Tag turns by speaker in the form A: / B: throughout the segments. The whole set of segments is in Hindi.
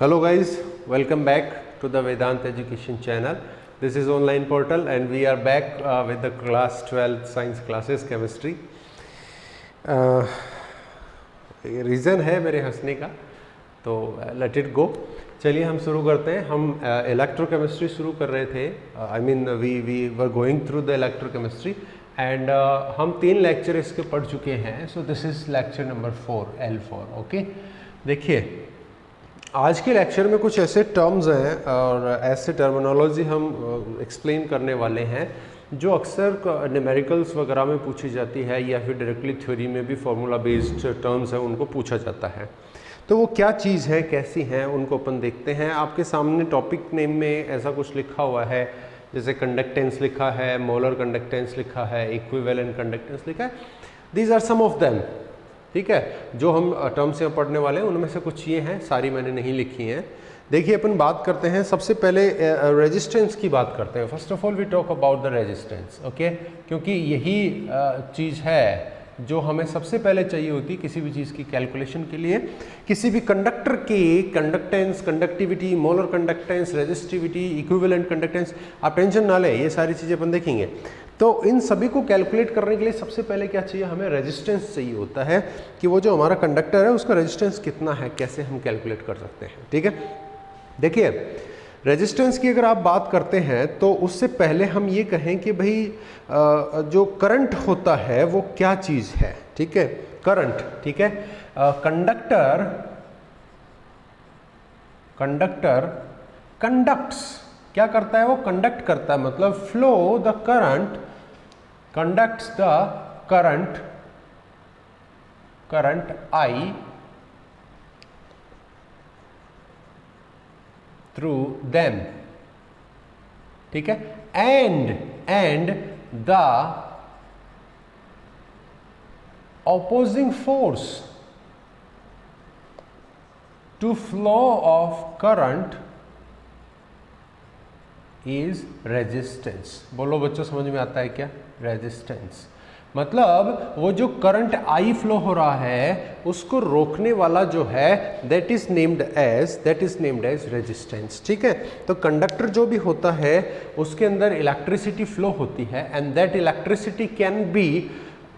A: Hello guys, welcome back to the Vedant Education channel. This is online portal and we are back with the class 12 science classes chemistry. Reason है मेरे हंसने का, तो लेट इट गो. चलिए हम शुरू करते हैं. हम इलेक्ट्रोकेमिस्ट्री शुरू कर रहे थे. I mean we were going through the electrochemistry and हम 3 लेक्चर इसके पढ़ चुके हैं. So this is lecture number 4 L4. Okay, देखिए आज के लेक्चर में कुछ ऐसे टर्म्स हैं और ऐसे टर्मिनोलॉजी हम एक्सप्लेन करने वाले हैं जो अक्सर न्यूमेरिकल्स वगैरह में पूछी जाती है या फिर डायरेक्टली थ्योरी में भी फार्मूला बेस्ड टर्म्स हैं उनको पूछा जाता है. तो वो क्या चीज़ है, कैसी हैं, उनको अपन देखते हैं. आपके सामने टॉपिक नेम में ऐसा कुछ लिखा हुआ है, जैसे कंडक्टेंस लिखा है, मोलर कंडक्टेंस लिखा है, इक्विवेलेंट कंडक्टेंस लिखा है. These are some of them. ठीक है, जो हम टर्म्स यहाँ पढ़ने वाले हैं उनमें से कुछ ये हैं, सारी मैंने नहीं लिखी हैं. देखिए अपन बात करते हैं, सबसे पहले रेजिस्टेंस की बात करते हैं. First of all we talk about the resistance. Okay, क्योंकि यही चीज़ है जो हमें सबसे पहले चाहिए होती है किसी भी चीज़ की कैलकुलेशन के लिए. किसी भी कंडक्टर की conductance, conductivity, molar conductance, resistivity, equivalent conductance, आप टेंशन ना लें, ये सारी चीज़ें अपन देखेंगे. तो इन सभी को कैलकुलेट करने के लिए सबसे पहले क्या चाहिए, हमें रेजिस्टेंस चाहिए होता है कि वो जो हमारा कंडक्टर है उसका रेजिस्टेंस कितना है, कैसे हम कैलकुलेट कर सकते हैं. ठीक है, देखिए रेजिस्टेंस की अगर आप बात करते हैं तो उससे पहले हम ये कहें कि भाई जो करंट होता है वो क्या चीज़ है. ठीक है, करंट. ठीक है, कंडक्टर कंडक्ट्स, क्या करता है, वो कंडक्ट करता है, मतलब flow the current, conducts the current I through them. ठीक है, and the opposing force to flow of current is resistance. बोलो बच्चों, समझ में आता है क्या रेजिस्टेंस? मतलब वो जो करंट I फ्लो हो रहा है उसको रोकने वाला जो है that is named as resistance. ठीक है, तो कंडक्टर जो भी होता है उसके अंदर इलेक्ट्रिसिटी फ्लो होती है and that electricity can be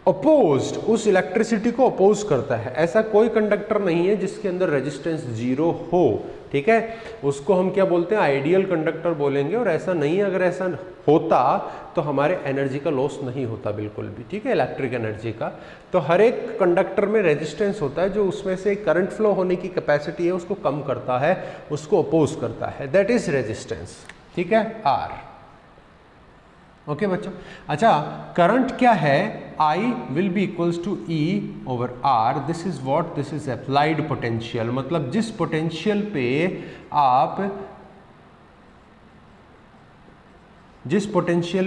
A: opposed, उस इलेक्ट्रिसिटी को अपोज करता है. ऐसा कोई कंडक्टर नहीं है जिसके अंदर रेजिस्टेंस 0 हो. ठीक है, उसको हम क्या बोलते हैं, आइडियल कंडक्टर बोलेंगे. और ऐसा नहीं है, अगर ऐसा होता तो हमारे एनर्जी का लॉस नहीं होता बिल्कुल भी. ठीक है, इलेक्ट्रिक एनर्जी का. तो हर एक कंडक्टर में रेजिस्टेंस होता है जो उसमें से करंट फ्लो होने की कैपेसिटी है उसको कम करता है, उसको अपोज करता है. That is resistance. ठीक है, आर. ओके बच्चों, अच्छा करंट क्या है, I will be equals to E over R. This is what, this is applied potential. मतलब जिस पोटेंशियल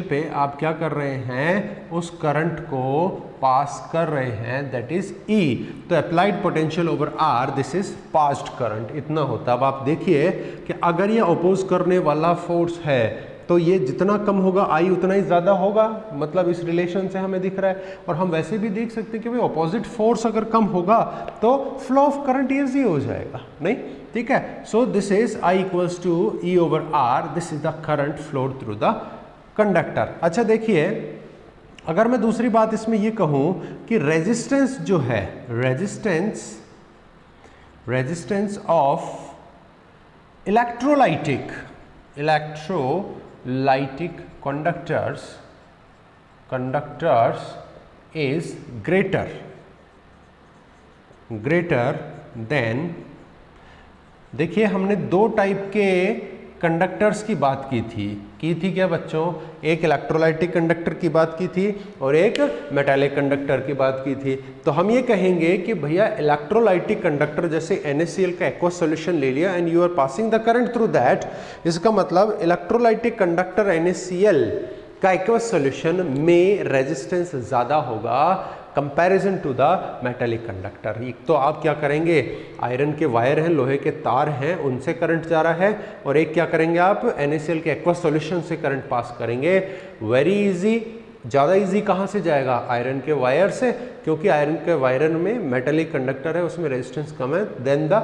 A: पे आप क्या कर रहे हैं, उस करंट को पास कर रहे हैं, दैट इज E. तो applied potential over R, this is passed current, इतना होता है. अब आप देखिए कि अगर ये अपोज करने वाला फोर्स है तो ये जितना कम होगा I उतना ही ज़्यादा होगा. मतलब इस रिलेशन से हमें दिख रहा है. और हम वैसे भी देख सकते हैं कि भाई अपोजिट फोर्स अगर कम होगा तो फ्लो ऑफ करंट ईजी हो जाएगा, नहीं? ठीक है, so this is I equals to E over R. This is the current flowed through the conductor. अच्छा देखिए, अगर मैं दूसरी बात इसमें ये कहूँ कि रेजिस्टेंस जो है, resistance of electrolytic conductors is greater than. देखिए हमने 2 टाइप के कंडक्टर्स की बात की थी क्या बच्चों? एक इलेक्ट्रोलाइटिक कंडक्टर की बात की थी और एक मेटालिक कंडक्टर की बात की थी. तो हम ये कहेंगे कि भैया इलेक्ट्रोलाइटिक कंडक्टर, जैसे NaCl का एक्वा सॉल्यूशन ले लिया and you are passing the current through that. इसका मतलब इलेक्ट्रोलाइटिक कंडक्टर NaCl का एक्वा सॉल्यूशन में रेजिस्टेंस ज़्यादा होगा comparison to the metallic conductor. एक तो आप क्या करेंगे, आयरन के वायर हैं, लोहे के तार हैं, उनसे करंट जा रहा है, और एक क्या करेंगे आप, NaCl के एक्वा सॉल्यूशन से करंट पास करेंगे. Very easy. ज़्यादा इजी कहाँ से जाएगा? आयरन के वायर से, क्योंकि आयरन के वायर में मेटालिक कंडक्टर है, उसमें रेजिस्टेंस कम है then the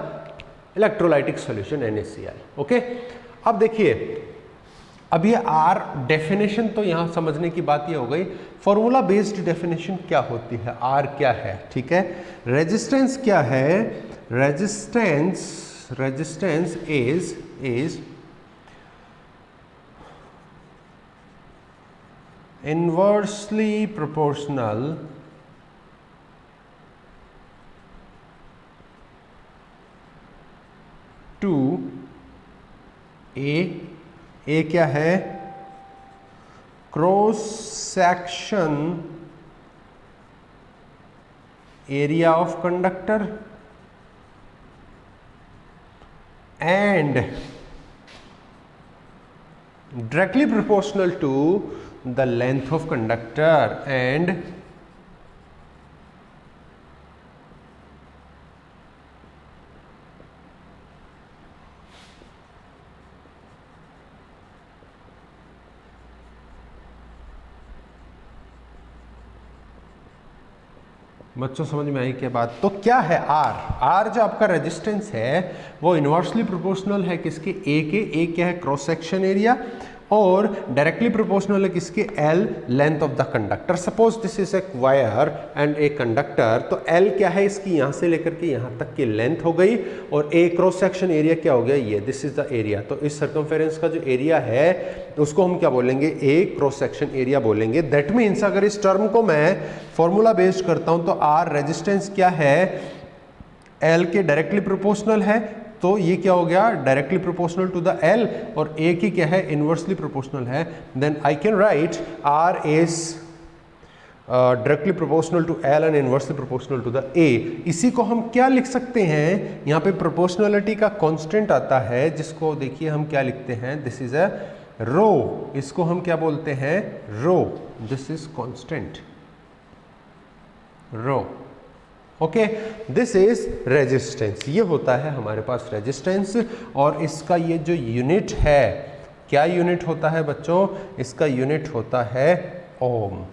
A: electrolytic solution NaCl। Okay, अब देखिए, अब ये R डेफिनेशन तो यहाँ समझने की बात ये हो गई, फॉर्मूला बेस्ड डेफिनेशन क्या होती है, R क्या है, ठीक है। रेजिस्टेंस क्या है, resistance is inversely proportional to A क्या है, cross section area of conductor and directly proportional to the length of conductor and बच्चों समझ में आई क्या बात। तो क्या है R जो आपका रेजिस्टेंस है वो इनवर्सली प्रोपोर्शनल है किसके, A क्या है क्रॉस सेक्शन एरिया, और डायरेक्टली प्रोपोर्शनल है किसके, L length of the conductor. Suppose this is a wire and a conductor, तो L क्या है इसकी यहाँ से लेकर के यहाँ तक की लेंथ हो गई, और A क्रॉस सेक्शन एरिया क्या हो गया, ये दिस इज द एरिया। तो इस सर्कमफेरेंस का जो एरिया है उसको हम क्या बोलेंगे, A क्रॉस सेक्शन एरिया बोलेंगे। दैट मीन्स अगर इस टर्म को मैं फॉर्मूला बेस्ड करता हूँ तो R रेजिस्टेंस क्या है, L के डायरेक्टली प्रोपोर्शनल है, तो ये क्या हो गया, directly proportional to the L, और A की क्या है, इनवर्सली प्रोपोर्शनल है। Then I can write R is directly proportional to L and inversely proportional to the A। इसी को हम क्या लिख सकते हैं, यहाँ पे प्रोपोर्शनलिटी का कांस्टेंट आता है जिसको देखिए हम क्या लिखते हैं, दिस इज अ रो, इसको हम क्या बोलते हैं, rho, this is constant rho. Okay, this is resistance, ये होता है हमारे पास रेजिस्टेंस, और इसका ये जो यूनिट है, क्या यूनिट होता है बच्चों, इसका यूनिट होता है ओम।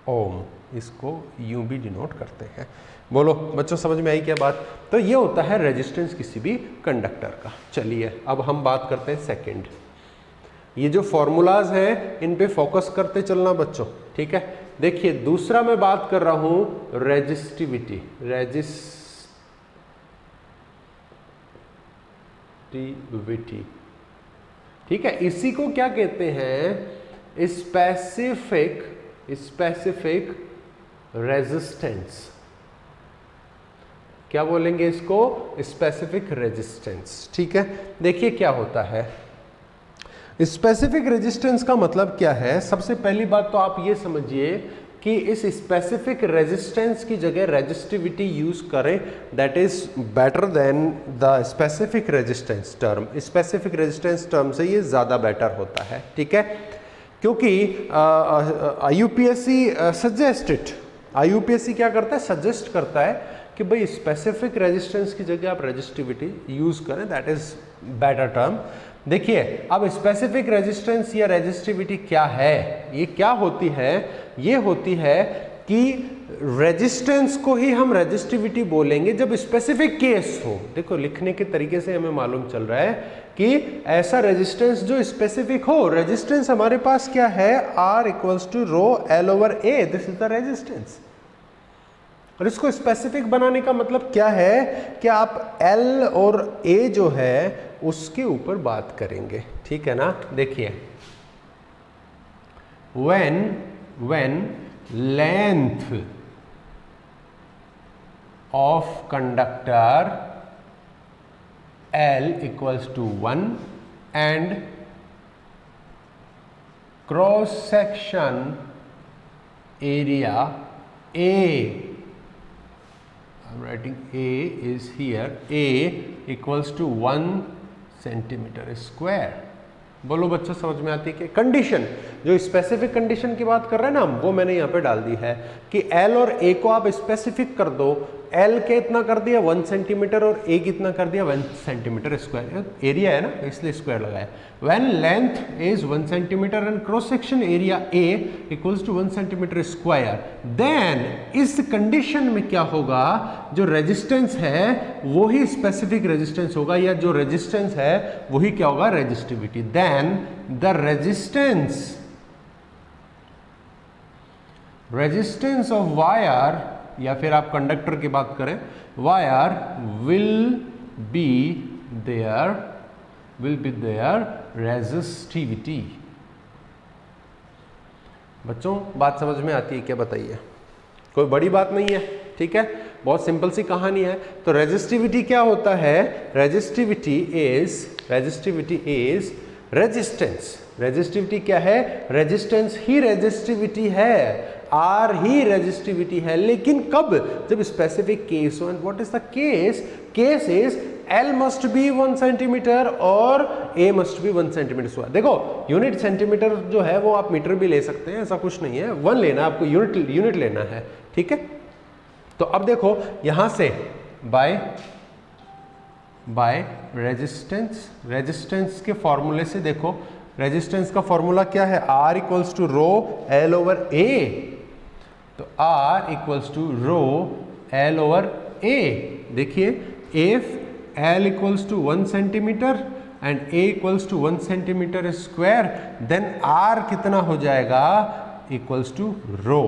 A: ओम, इसको यूं भी डिनोट करते हैं। बोलो बच्चों समझ में आई क्या बात। तो ये होता है रेजिस्टेंस किसी भी कंडक्टर का। चलिए अब हम बात करते हैं सेकंड। ये जो फॉर्मूलाज हैं इन पे फोकस करते चलना बच्चों, ठीक है। देखिए दूसरा मैं बात कर रहा हूं रेजिस्टिविटी, ठीक है। इसी को क्या कहते हैं, स्पेसिफिक रेजिस्टेंस। क्या बोलेंगे इसको, स्पेसिफिक रेजिस्टेंस, ठीक है। देखिए क्या होता है स्पेसिफिक रेजिस्टेंस का मतलब क्या है। सबसे पहली बात तो आप ये समझिए कि इस स्पेसिफिक रेजिस्टेंस की जगह रेजिस्टिविटी यूज करें, that is better than the specific resistance term. Specific resistance term से ये ज़्यादा बेटर होता है, ठीक है, क्योंकि IUPAC सजेस्टेड, IUPAC क्या करता है, सजेस्ट करता है कि भाई स्पेसिफिक रेजिस्टेंस की जगह आप रेजिस्टिविटी यूज करें, दैट इज बेटर टर्म। देखिए अब स्पेसिफिक रेजिस्टेंस या रेजिस्टिविटी क्या है, ये क्या होती है, ये होती है कि रेजिस्टेंस को ही हम रेजिस्टिविटी बोलेंगे जब स्पेसिफिक केस हो। देखो लिखने के तरीके से हमें मालूम चल रहा है कि ऐसा रेजिस्टेंस जो स्पेसिफिक हो। रेजिस्टेंस हमारे पास क्या है, R equals to rho L over A, this is the resistance. और इसको स्पेसिफिक बनाने का मतलब क्या है कि आप L और A जो है उसके ऊपर बात करेंगे, ठीक है ना। देखिए when length of conductor L equals to 1 and cross section area A, I'm writing A is here, A equals to 1 centimetre square. बोलो बच्चों समझ में आती है कि कंडीशन, जो स्पेसिफिक कंडीशन की बात कर रहे हैं ना हम, वो मैंने यहाँ पे डाल दी है कि L और A को आप स्पेसिफिक कर दो L कितना कर दिया 1 सेंटीमीटर और A कितना कर दिया 1 सेंटीमीटर स्क्वायर, एरिया है ना इसलिए स्क्वायर लगाया। When length is 1 centimetre and cross section area A equals to 1 centimetre square, then इस कंडीशन में क्या होगा, जो रेजिस्टेंस है वही स्पेसिफिक रेजिस्टेंस होगा, या जो रेजिस्टेंस है वही क्या होगा resistivity. Then the resistance of wire, या फिर आप कंडक्टर की बात करें, wire will be their resistivity. बच्चों बात समझ में आती है क्या, बताइए? कोई बड़ी बात नहीं है, ठीक है, बहुत सिंपल सी कहानी है। तो रेजिस्टिविटी क्या होता है, रेजिस्टिविटी इज रेजिस्टेंस। रेजिस्टिविटी क्या है, रेजिस्टेंस ही रेजिस्टिविटी है, आर ही रेजिस्टिविटी है, लेकिन कब, जब स्पेसिफिक केस हो। And what is the case, case is L must be 1 centimetre और A मस्ट बी 1 सेंटीमीटर। देखो यूनिट सेंटीमीटर जो है वो आप मीटर भी ले सकते हैं, ऐसा कुछ नहीं है, 1 लेना आपको, यूनिट लेना है, ठीक है। तो अब देखो यहां से बाय रेजिस्टेंस के फॉर्मूले से देखो, रेजिस्टेंस का फॉर्मूला क्या है, R equals to rho L over A। तो R equals to rho L over A। देखिए if L equals to 1 centimetre and A equals to 1 centimetre square, then R कितना हो जाएगा, इक्वल्स टू रो।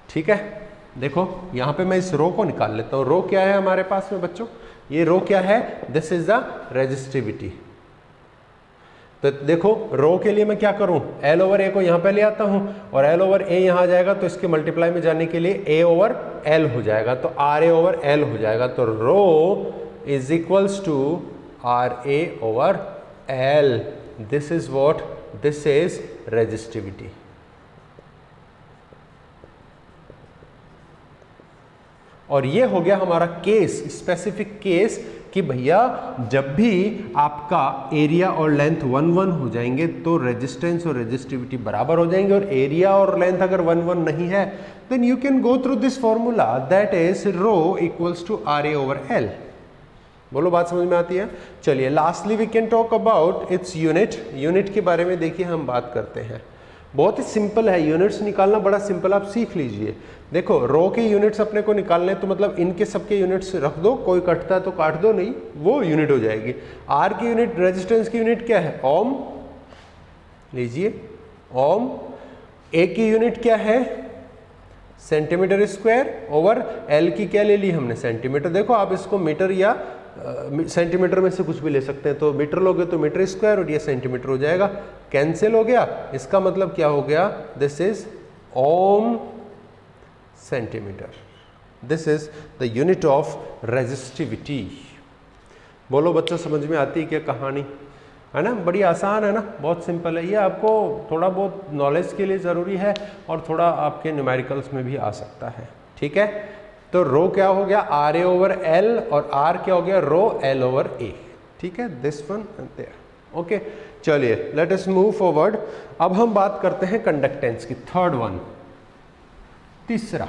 A: ठीक है, देखो यहां पे मैं इस रो को निकाल लेता हूं। रो क्या है हमारे पास में बच्चों, ये रो क्या है, दिस इज द रेजिस्टिविटी। तो देखो रो के लिए मैं क्या करूं, L ओवर A को यहां पे ले आता हूं और L ओवर A यहां आ जाएगा, तो इसके मल्टीप्लाई में जाने के लिए A ओवर L हो जाएगा, तो RA ओवर L हो जाएगा। तो rho is equals to RA over L। This is what, this is resistivity. और ये हो गया हमारा केस, स्पेसिफिक केस, कि भैया जब भी आपका एरिया और लेंथ 1 1 हो जाएंगे तो रेजिस्टेंस और रेजिस्टिविटी बराबर हो जाएंगे, और एरिया और लेंथ अगर 1 1 नहीं है then you can go through this formula, that is rho equals to RA over L। बोलो बात समझ में आती है? चलिए lastly we can talk about its unit के बारे में देखिए हम बात करते हैं। बहुत ही सिंपल है, यूनिट्स निकालना बड़ा सिंपल, आप सीख लीजिए। देखो रो के यूनिट्स अपने को निकालने, तो मतलब इनके सबके यूनिट्स रख दो, कोई कटता है तो काट दो, नहीं वो यूनिट हो जाएगी। आर की यूनिट, रेजिस्टेंस की यूनिट क्या है, ओम लीजिए, ओम। ए की यूनिट क्या है, सेंटीमीटर स्क्वायर, ओवर एल की क्या ले ली हमने, सेंटीमीटर। देखो आप इसको मीटर या सेंटीमीटर में से कुछ भी ले सकते हैं, तो मीटर लोगे तो मीटर स्क्वायर और ये सेंटीमीटर हो जाएगा, कैंसिल हो गया। इसका मतलब क्या हो गया, this is ohm centimetre. This is the unit of resistivity. बोलो बच्चों समझ में आती है क्या कहानी, है ना? बड़ी आसान है ना, बहुत सिंपल है। ये आपको थोड़ा बहुत नॉलेज के लिए ज़रूरी है और थोड़ा आपके न्यूमेरिकल्स में भी आ सकता है, ठीक है। तो रो क्या हो गया, RA ओवर L, और R क्या हो गया, रो L ओवर A, ठीक है, this one and there, okay. चलिए लेट अस मूव फॉरवर्ड। अब हम बात करते हैं कंडक्टेंस की, थर्ड वन, तीसरा।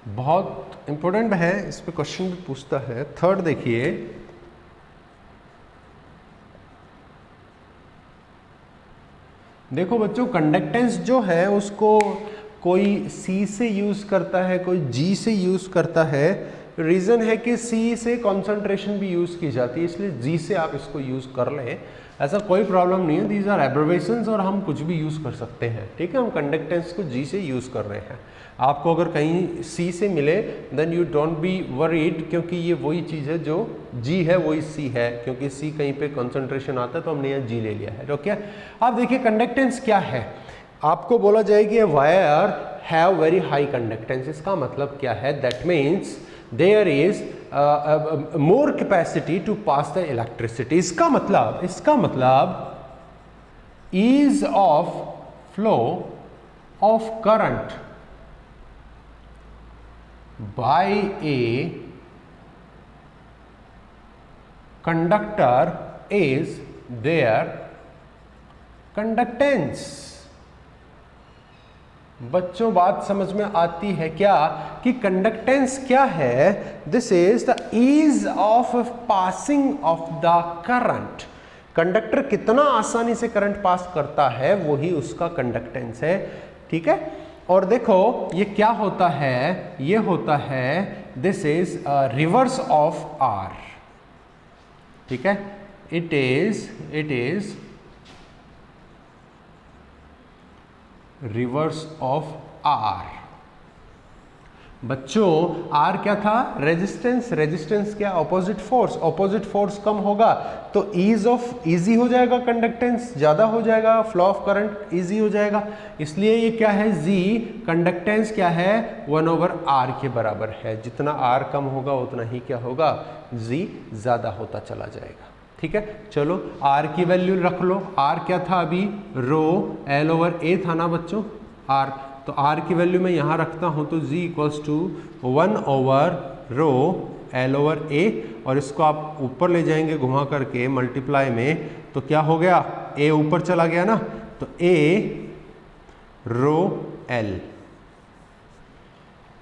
A: बहुत इंपॉर्टेंट है, इस पे क्वेश्चन भी पूछता है। थर्ड देखिए, देखो बच्चों कंडक्टेंस जो है उसको कोई C से यूज करता है, कोई G से यूज करता है। रीजन है कि C से कॉन्सेंट्रेशन भी यूज की जाती है, इसलिए G से आप इसको यूज कर लें, ऐसा कोई प्रॉब्लम नहीं है। दीज आर एब्रिविएशंस और हम कुछ भी यूज कर सकते हैं, ठीक है। हम कंडक्टेंस को G से यूज कर रहे हैं। आपको अगर कहीं C से मिले then you don't be worried, क्योंकि ये वही चीज़ है जो G है वही C है, क्योंकि C कहीं पे कंसंट्रेशन आता है तो हमने यहाँ G ले लिया है, ओके। अब देखिए कंडक्टेंस क्या है, आपको बोला जाएगी wire have very high conductance. इसका मतलब क्या है, that means there is more capacity to pass the electricity. इसका मतलब ease of flow of current by a conductor is their conductance. बच्चों बात समझ में आती है क्या कि कंडक्टेंस क्या है? This is the ease of passing of the current. Conductor कितना आसानी से करंट पास करता है वही उसका कंडक्टेंस है। ठीक है, और देखो ये क्या होता है, ये होता है this is reverse of R. ठीक है, it is reverse of R. बच्चों आर क्या था? रेजिस्टेंस। रेजिस्टेंस क्या? Opposite force. ऑपोजिट फोर्स कम होगा तो इजी हो जाएगा, कंडक्टेंस ज्यादा हो जाएगा, फ्लो ऑफ करंट इजी हो जाएगा। इसलिए ये क्या है? जी कंडक्टेंस क्या है? 1/r के बराबर है। जितना r कम होगा उतना ही क्या होगा? जी ज्यादा होता चला जाएगा। ठीक है, चलो r की वैल्यू रख लो। r क्या था अभी? रो L/A था ना बच्चों, r। तो r की वैल्यू मैं यहाँ रखता हूँ तो g इक्वल्स टू 1/रो L/A, और इसको आप ऊपर ले जाएंगे घुमा करके मल्टीप्लाई में, तो क्या हो गया? a ऊपर चला गया ना, तो a रो L।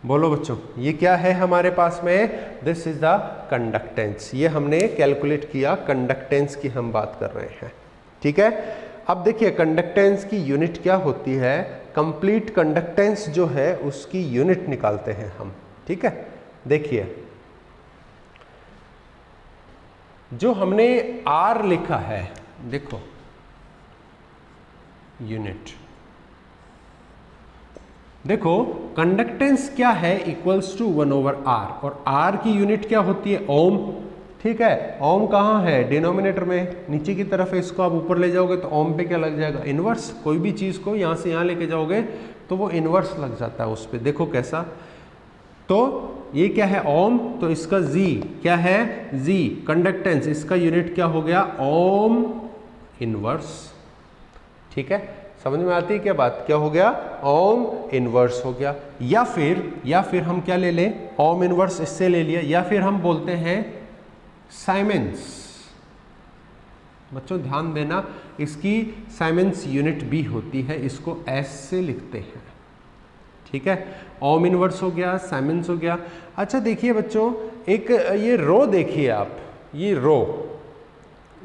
A: बोलो बच्चों ये क्या है हमारे पास में? This is the conductance. ये हमने कैलकुलेट किया, कंडक्टेंस की हम बात कर रहे हैं। ठीक है, अब देखिए कंडक्टेंस की यूनिट क्या होती है। कंप्लीट कंडक्टेंस जो है उसकी यूनिट निकालते हैं हम। ठीक है, देखिए जो हमने R लिखा है, देखो यूनिट देखो, कंडक्टेंस क्या है? इक्वल्स टू 1/r, और r की यूनिट क्या होती है? ओम। ठीक है, ओम कहाँ है? डिनोमिनेटर में, नीचे की तरफ है। इसको आप ऊपर ले जाओगे तो ओम पे क्या लग जाएगा? इनवर्स। कोई भी चीज को यहाँ से यहाँ लेके जाओगे तो वो इनवर्स लग जाता है उस पर। देखो कैसा, तो ये क्या है? ओम। तो इसका जी क्या है? जी कंडक्टेंस, इसका यूनिट क्या हो गया? Ohm inverse. ठीक है, समझ में आती है क्या बात? क्या हो गया? ओम इनवर्स हो गया। या फिर हम क्या ले लें? ओम इनवर्स इससे ले लिया, या फिर हम बोलते हैं साइमेंस। बच्चों ध्यान देना, इसकी साइमेंस यूनिट भी होती है, इसको एस से लिखते हैं। ठीक है, ओम इनवर्स हो गया, साइमेंस हो गया। अच्छा देखिए बच्चों, एक ये रो देखिए आप, ये रो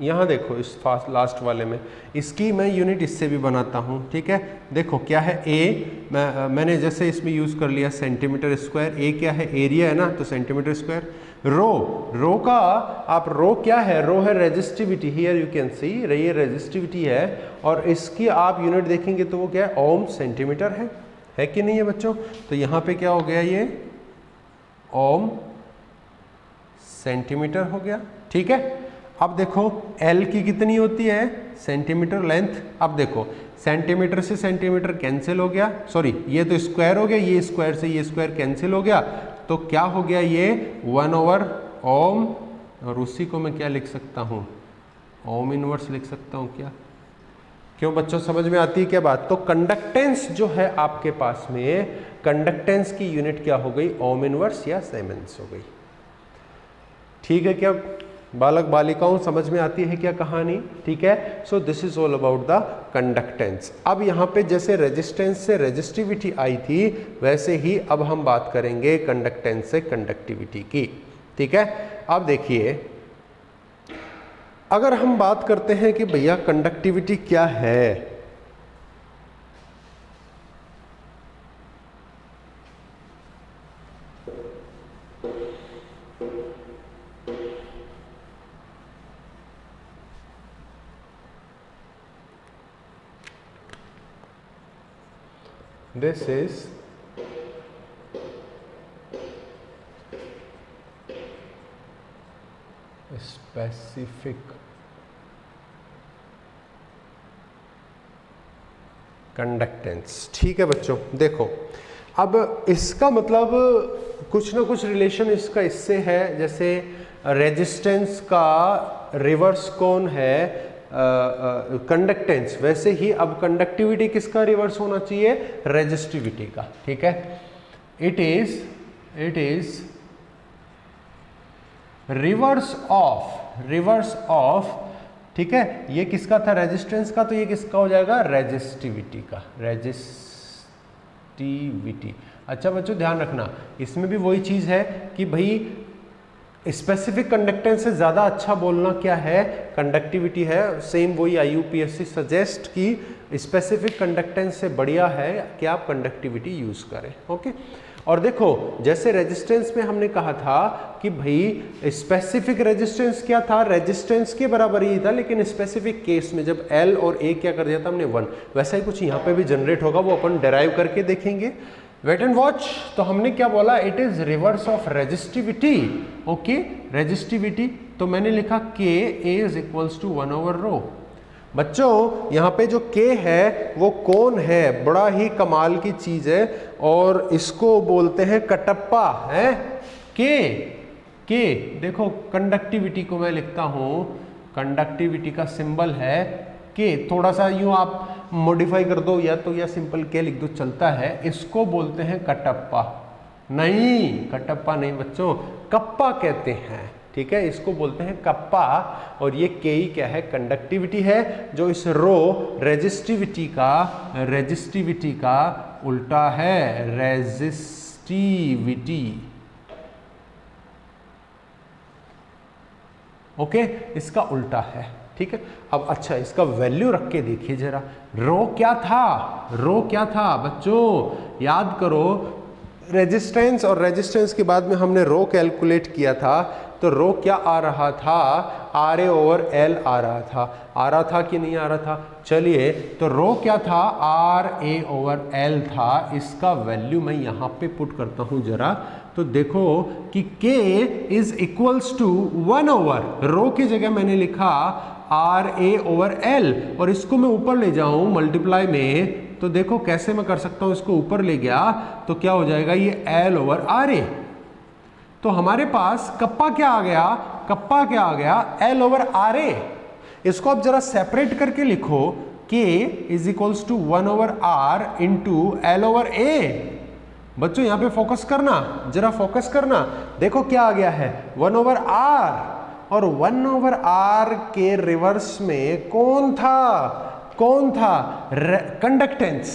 A: यहाँ देखो इस लास्ट वाले में, इसकी मैं यूनिट इससे भी बनाता हूँ। ठीक है, देखो क्या है? ए मैंने जैसे इसमें यूज़ कर लिया सेंटीमीटर स्क्वायर। ए क्या है? एरिया है ना, तो सेंटीमीटर स्क्वायर। रो का आप रो क्या है? रो है resistivity. Here you can see, ये रेजिस्टिविटी है, और इसकी आप यूनिट देखेंगे तो वो क्या है? ओम सेंटीमीटर है कि नहीं है बच्चों? तो यहाँ पे क्या हो गया? ये ओम सेंटीमीटर हो गया। ठीक है, अब देखो L की कितनी होती है? Centimetre length. अब देखो सेंटीमीटर से सेंटीमीटर कैंसिल हो गया, सॉरी ये तो स्क्वायर हो गया, ये स्क्वायर से ये स्क्वायर कैंसिल हो गया, तो क्या हो गया? ये 1/ओम, और उसी को मैं क्या लिख सकता हूँ? ओम इनवर्स लिख सकता हूँ क्या? क्यों बच्चों, समझ में आती है क्या बात? तो कंडक्टेंस जो है आपके पास में, कंडक्टेंस की यूनिट क्या हो गई? ओम इनवर्स या साइमेंस हो गई। ठीक है क्या बालक बालिकाओं, समझ में आती है क्या कहानी? ठीक है, so this is all about the conductance. अब यहाँ पे जैसे रेजिस्टेंस से रेजिस्टिविटी आई थी, वैसे ही अब हम बात करेंगे कंडक्टेंस से कंडक्टिविटी की। ठीक है, अब देखिए अगर हम बात करते हैं कि भैया कंडक्टिविटी क्या है, this is specific कंडक्टेंस। ठीक है बच्चों, देखो अब इसका मतलब कुछ ना कुछ रिलेशन इसका इससे है, जैसे रेजिस्टेंस का रिवर्स कौन है? कंडक्टेंस। वैसे ही अब कंडक्टिविटी किसका रिवर्स होना चाहिए? रेजिस्टिविटी का। ठीक है, इट इज रिवर्स ऑफ ठीक है, ये किसका था रेजिस्टेंस का, तो ये किसका हो जाएगा रेजिस्टिविटी का, रेजिस्टिविटी। अच्छा बच्चों ध्यान रखना, इसमें भी वही चीज़ है कि भाई स्पेसिफिक कंडक्टेंस से ज़्यादा अच्छा बोलना क्या है, कंडक्टिविटी है। सेम वही IUPAC सजेस्ट कि स्पेसिफिक कंडक्टेंस से बढ़िया है कि आप कंडक्टिविटी यूज़ करें। ओके, और देखो जैसे रेजिस्टेंस में हमने कहा था कि भाई स्पेसिफिक रेजिस्टेंस क्या था, रेजिस्टेंस के बराबर ही था, लेकिन स्पेसिफिक केस में जब L और A क्या कर दिया था हमने 1, वैसा ही कुछ यहाँ पे भी जनरेट होगा, वो अपन डेराइव करके देखेंगे। Wait and watch. तो हमने क्या बोला, it is reverse of resistivity. Okay, resistivity तो मैंने लिखा K इज इक्वल्स टू 1/ρ। बच्चों यहाँ पे जो K है वो कौन है, बड़ा ही कमाल की चीज है और इसको बोलते हैं कटप्पा है। K देखो कंडक्टिविटी को मैं लिखता हूँ, कंडक्टिविटी का सिंबल है K, थोड़ा सा यूं आप मॉडिफाई कर दो या तो या सिंपल K लिख दो चलता है, इसको बोलते हैं कटप्पा। नहीं कटप्पा नहीं बच्चों, कप्पा कहते हैं, ठीक है, इसको बोलते हैं कप्पा। और ये K ही क्या है, कंडक्टिविटी है, जो इस रो रेजिस्टिविटी का उल्टा है, रेजिस्टिविटी। ओके, इसका उल्टा है, ठीक है। अब अच्छा इसका वैल्यू रख के देखिए जरा, रो क्या था बच्चों, याद करो रेजिस्टेंस, और रेजिस्टेंस के बाद में हमने रो कैलकुलेट किया था, तो रो क्या आ रहा था, RA/L आ रहा था कि नहीं आ रहा था। चलिए तो रो क्या था, RA/L था, इसका वैल्यू मैं यहाँ पे पुट करता हूँ जरा, तो देखो कि K इज इक्वल्स टू 1/, रो की जगह मैंने लिखा RA/L, और इसको मैं ऊपर ले जाऊं मल्टीप्लाई में, तो देखो कैसे मैं कर सकता हूं, इसको ऊपर ले गया तो क्या हो जाएगा, ये L/RA। तो हमारे पास कप्पा क्या आ गया, L/RA। इसको आप जरा सेपरेट करके लिखो, K is equals to 1/R into L/A। बच्चों यहाँ पे फोकस करना, जरा फोकस करना, देखो क्या आ गया है 1/R, और 1/R के रिवर्स में कौन था, कंडक्टेंस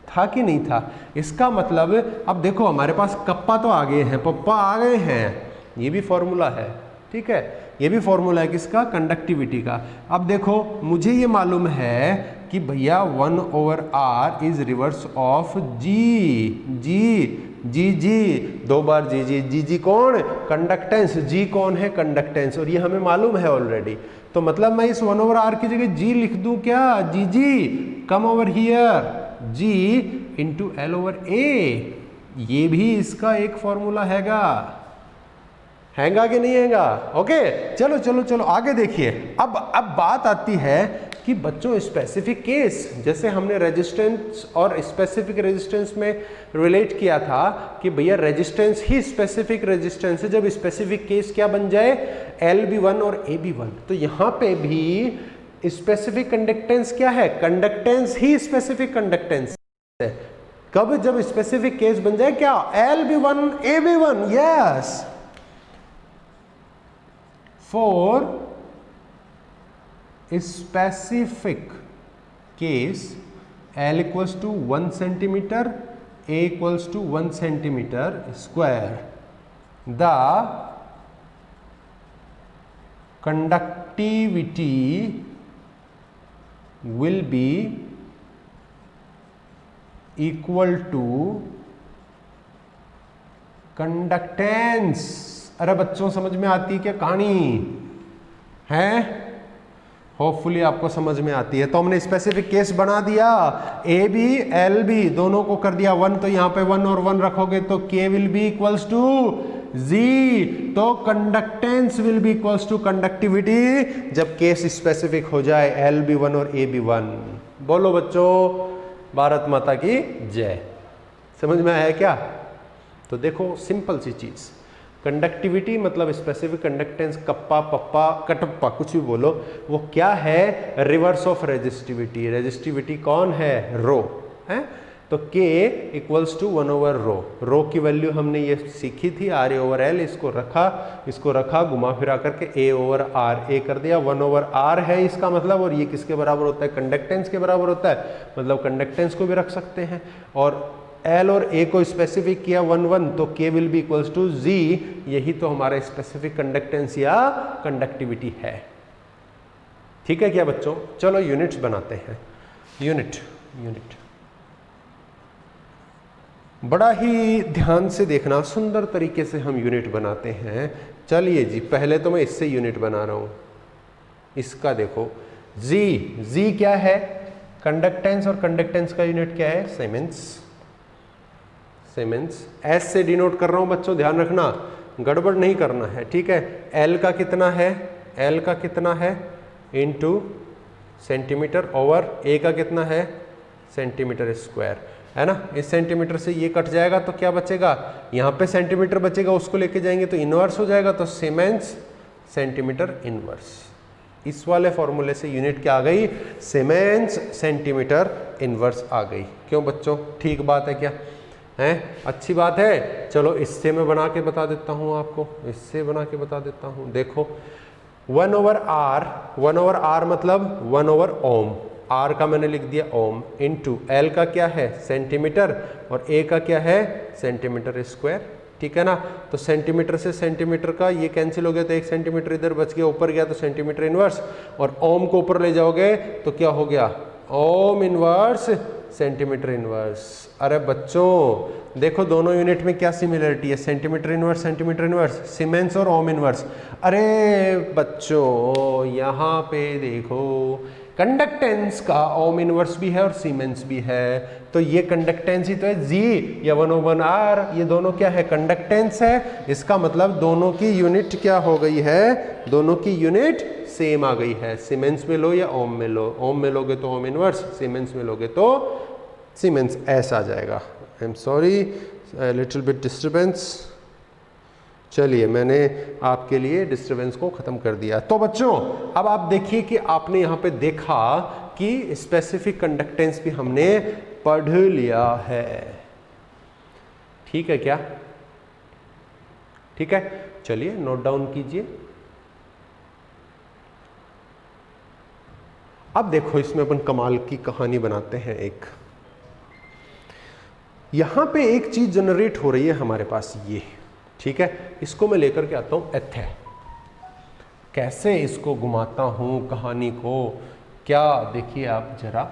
A: था कि नहीं था। इसका मतलब अब देखो हमारे पास कप्पा तो आ गए हैं, पप्पा आ गए हैं, ये भी फॉर्मूला है, ठीक है, ये भी फॉर्मूला है किसका, कंडक्टिविटी का। अब देखो मुझे ये मालूम है कि भैया 1/R इज रिवर्स ऑफ जी, दो बार जी कौन, कंडक्टेंस, जी कौन है, कंडक्टेंस, और ये हमें मालूम है ऑलरेडी। तो मतलब मैं इस 1/R की जगह जी लिख दूं क्या, G come over here, G into L/A, ये भी इसका एक फॉर्मूला हैगा कि नहीं हैगा। ओके, चलो आगे देखिए। अब बात आती है कि बच्चों स्पेसिफिक केस, जैसे हमने रेजिस्टेंस और स्पेसिफिक रेजिस्टेंस में रिलेट किया था कि भैया रेजिस्टेंस ही स्पेसिफिक रेजिस्टेंस है, जब स्पेसिफिक केस क्या बन जाए, LB1 और AB1। तो यहाँ पे भी स्पेसिफिक कंडक्टेंस क्या है, कंडक्टेंस ही स्पेसिफिक कंडक्टेंस है। कब, जब स्पेसिफिक केस बन जाए क्या, LB1 AB1। Yes, for specific case L equals to 1 centimeter, A equals to 1 centimeter square, the conductivity will be equal to conductance। अरे बच्चों समझ में आती है क्या कहानी है, होपफुली आपको समझ में आती है। तो हमने स्पेसिफिक केस बना दिया, AB LB दोनों को कर दिया 1, तो यहाँ पे 1 और 1 रखोगे तो K will be equals to Z, तो conductance will be equals to conductivity जब केस स्पेसिफिक हो जाए LB1 और AB1। बोलो बच्चों भारत माता की जय। समझ में आया क्या? तो देखो सिंपल सी चीज, कंडक्टिविटी मतलब स्पेसिफिक कंडक्टेंस, कप्पा पप्पा कटप्पा कुछ भी बोलो, वो क्या है, रिवर्स ऑफ रेजिस्टिविटी। रेजिस्टिविटी कौन है, रो है। तो k इक्वल्स टू 1/रो। रो की वैल्यू हमने ये सीखी थी RA/L, इसको रखा घुमा फिरा करके A/R A कर दिया, 1/R है इसका मतलब, और ये किसके बराबर होता है, कंडक्टेंस के बराबर होता है, मतलब कंडक्टेंस को भी रख सकते हैं। और L और A को स्पेसिफिक किया 1 तो K will be equals to Z, यही तो हमारा स्पेसिफिक कंडक्टेंस या कंडक्टिविटी है। ठीक है क्या बच्चों? चलो यूनिट्स बनाते हैं। यूनिट बड़ा ही ध्यान से देखना, सुंदर तरीके से हम यूनिट बनाते हैं। चलिए जी, पहले तो मैं इससे यूनिट बना रहा हूं। इसका देखो जी क्या है, कंडक्टेंस, और कंडक्टेंस का यूनिट क्या है, सीमेंस। एस से डिनोट कर रहा हूं बच्चों, ध्यान रखना, गड़बड़ नहीं करना है, ठीक है। एल का कितना है इनटू सेंटीमीटर, ओवर ए का कितना है, सेंटीमीटर स्क्वायर, है ना। इस सेंटीमीटर से ये कट जाएगा तो क्या बचेगा, यहाँ पे सेंटीमीटर बचेगा, उसको लेके जाएंगे तो इनवर्स हो जाएगा, तो सीमेंस सेंटीमीटर इनवर्स। इस वाले फॉर्मूले से यूनिट क्या आ गई, सीमेंस सेंटीमीटर इनवर्स आ गई। क्यों बच्चों, ठीक बात है क्या है, अच्छी बात है। चलो इससे मैं बना के बता देता हूँ आपको, इससे बना के बता देता हूँ। देखो 1/R मतलब 1/ओम, R का मैंने लिख दिया ओम, इनटू L का क्या है, सेंटीमीटर, और A का क्या है, सेंटीमीटर स्क्वायर, ठीक है ना। तो सेंटीमीटर से सेंटीमीटर का ये कैंसिल हो गया, तो 1 सेंटीमीटर इधर बच गया, ऊपर गया तो सेंटीमीटर इनवर्स, और ओम को ऊपर ले जाओगे तो क्या हो गया, ओम इनवर्स सेंटीमीटर इनवर्स। अरे बच्चों देखो दोनों यूनिट में क्या सिमिलरिटी है, सेंटीमीटर इनवर्स, सीमेंस और ओम इनवर्स। अरे बच्चों यहाँ पे देखो कंडक्टेंस का ओम इनवर्स भी है और सीमेंस भी है, तो ये कंडक्टेंस ही तो है जी या 1/R, ये दोनों क्या है, कंडक्टेंस है। इसका मतलब दोनों की यूनिट क्या हो गई है, दोनों की यूनिट सेम आ गई है। सीमेंस में लो या ओम में लो, ओम में लोगे तो ओम इनवर्स, सीमेंस में लोगे तो सीमेंस ऐसा आ जाएगा। I am sorry, little bit disturbance. चलिए मैंने आपके लिए डिस्टर्बेंस को खत्म कर दिया। तो बच्चों अब आप देखिए कि आपने यहाँ पे देखा कि स्पेसिफिक कंडक्टेंस भी हमने पढ़ लिया है, ठीक है क्या, ठीक है। चलिए नोट डाउन कीजिए। अब देखो इसमें अपन कमाल की कहानी बनाते हैं। एक यहां पे एक चीज जनरेट हो रही है हमारे पास, ये ठीक है, इसको मैं लेकर के आता हूं एथे। कैसे इसको घुमाता हूं कहानी को, क्या देखिए आप जरा,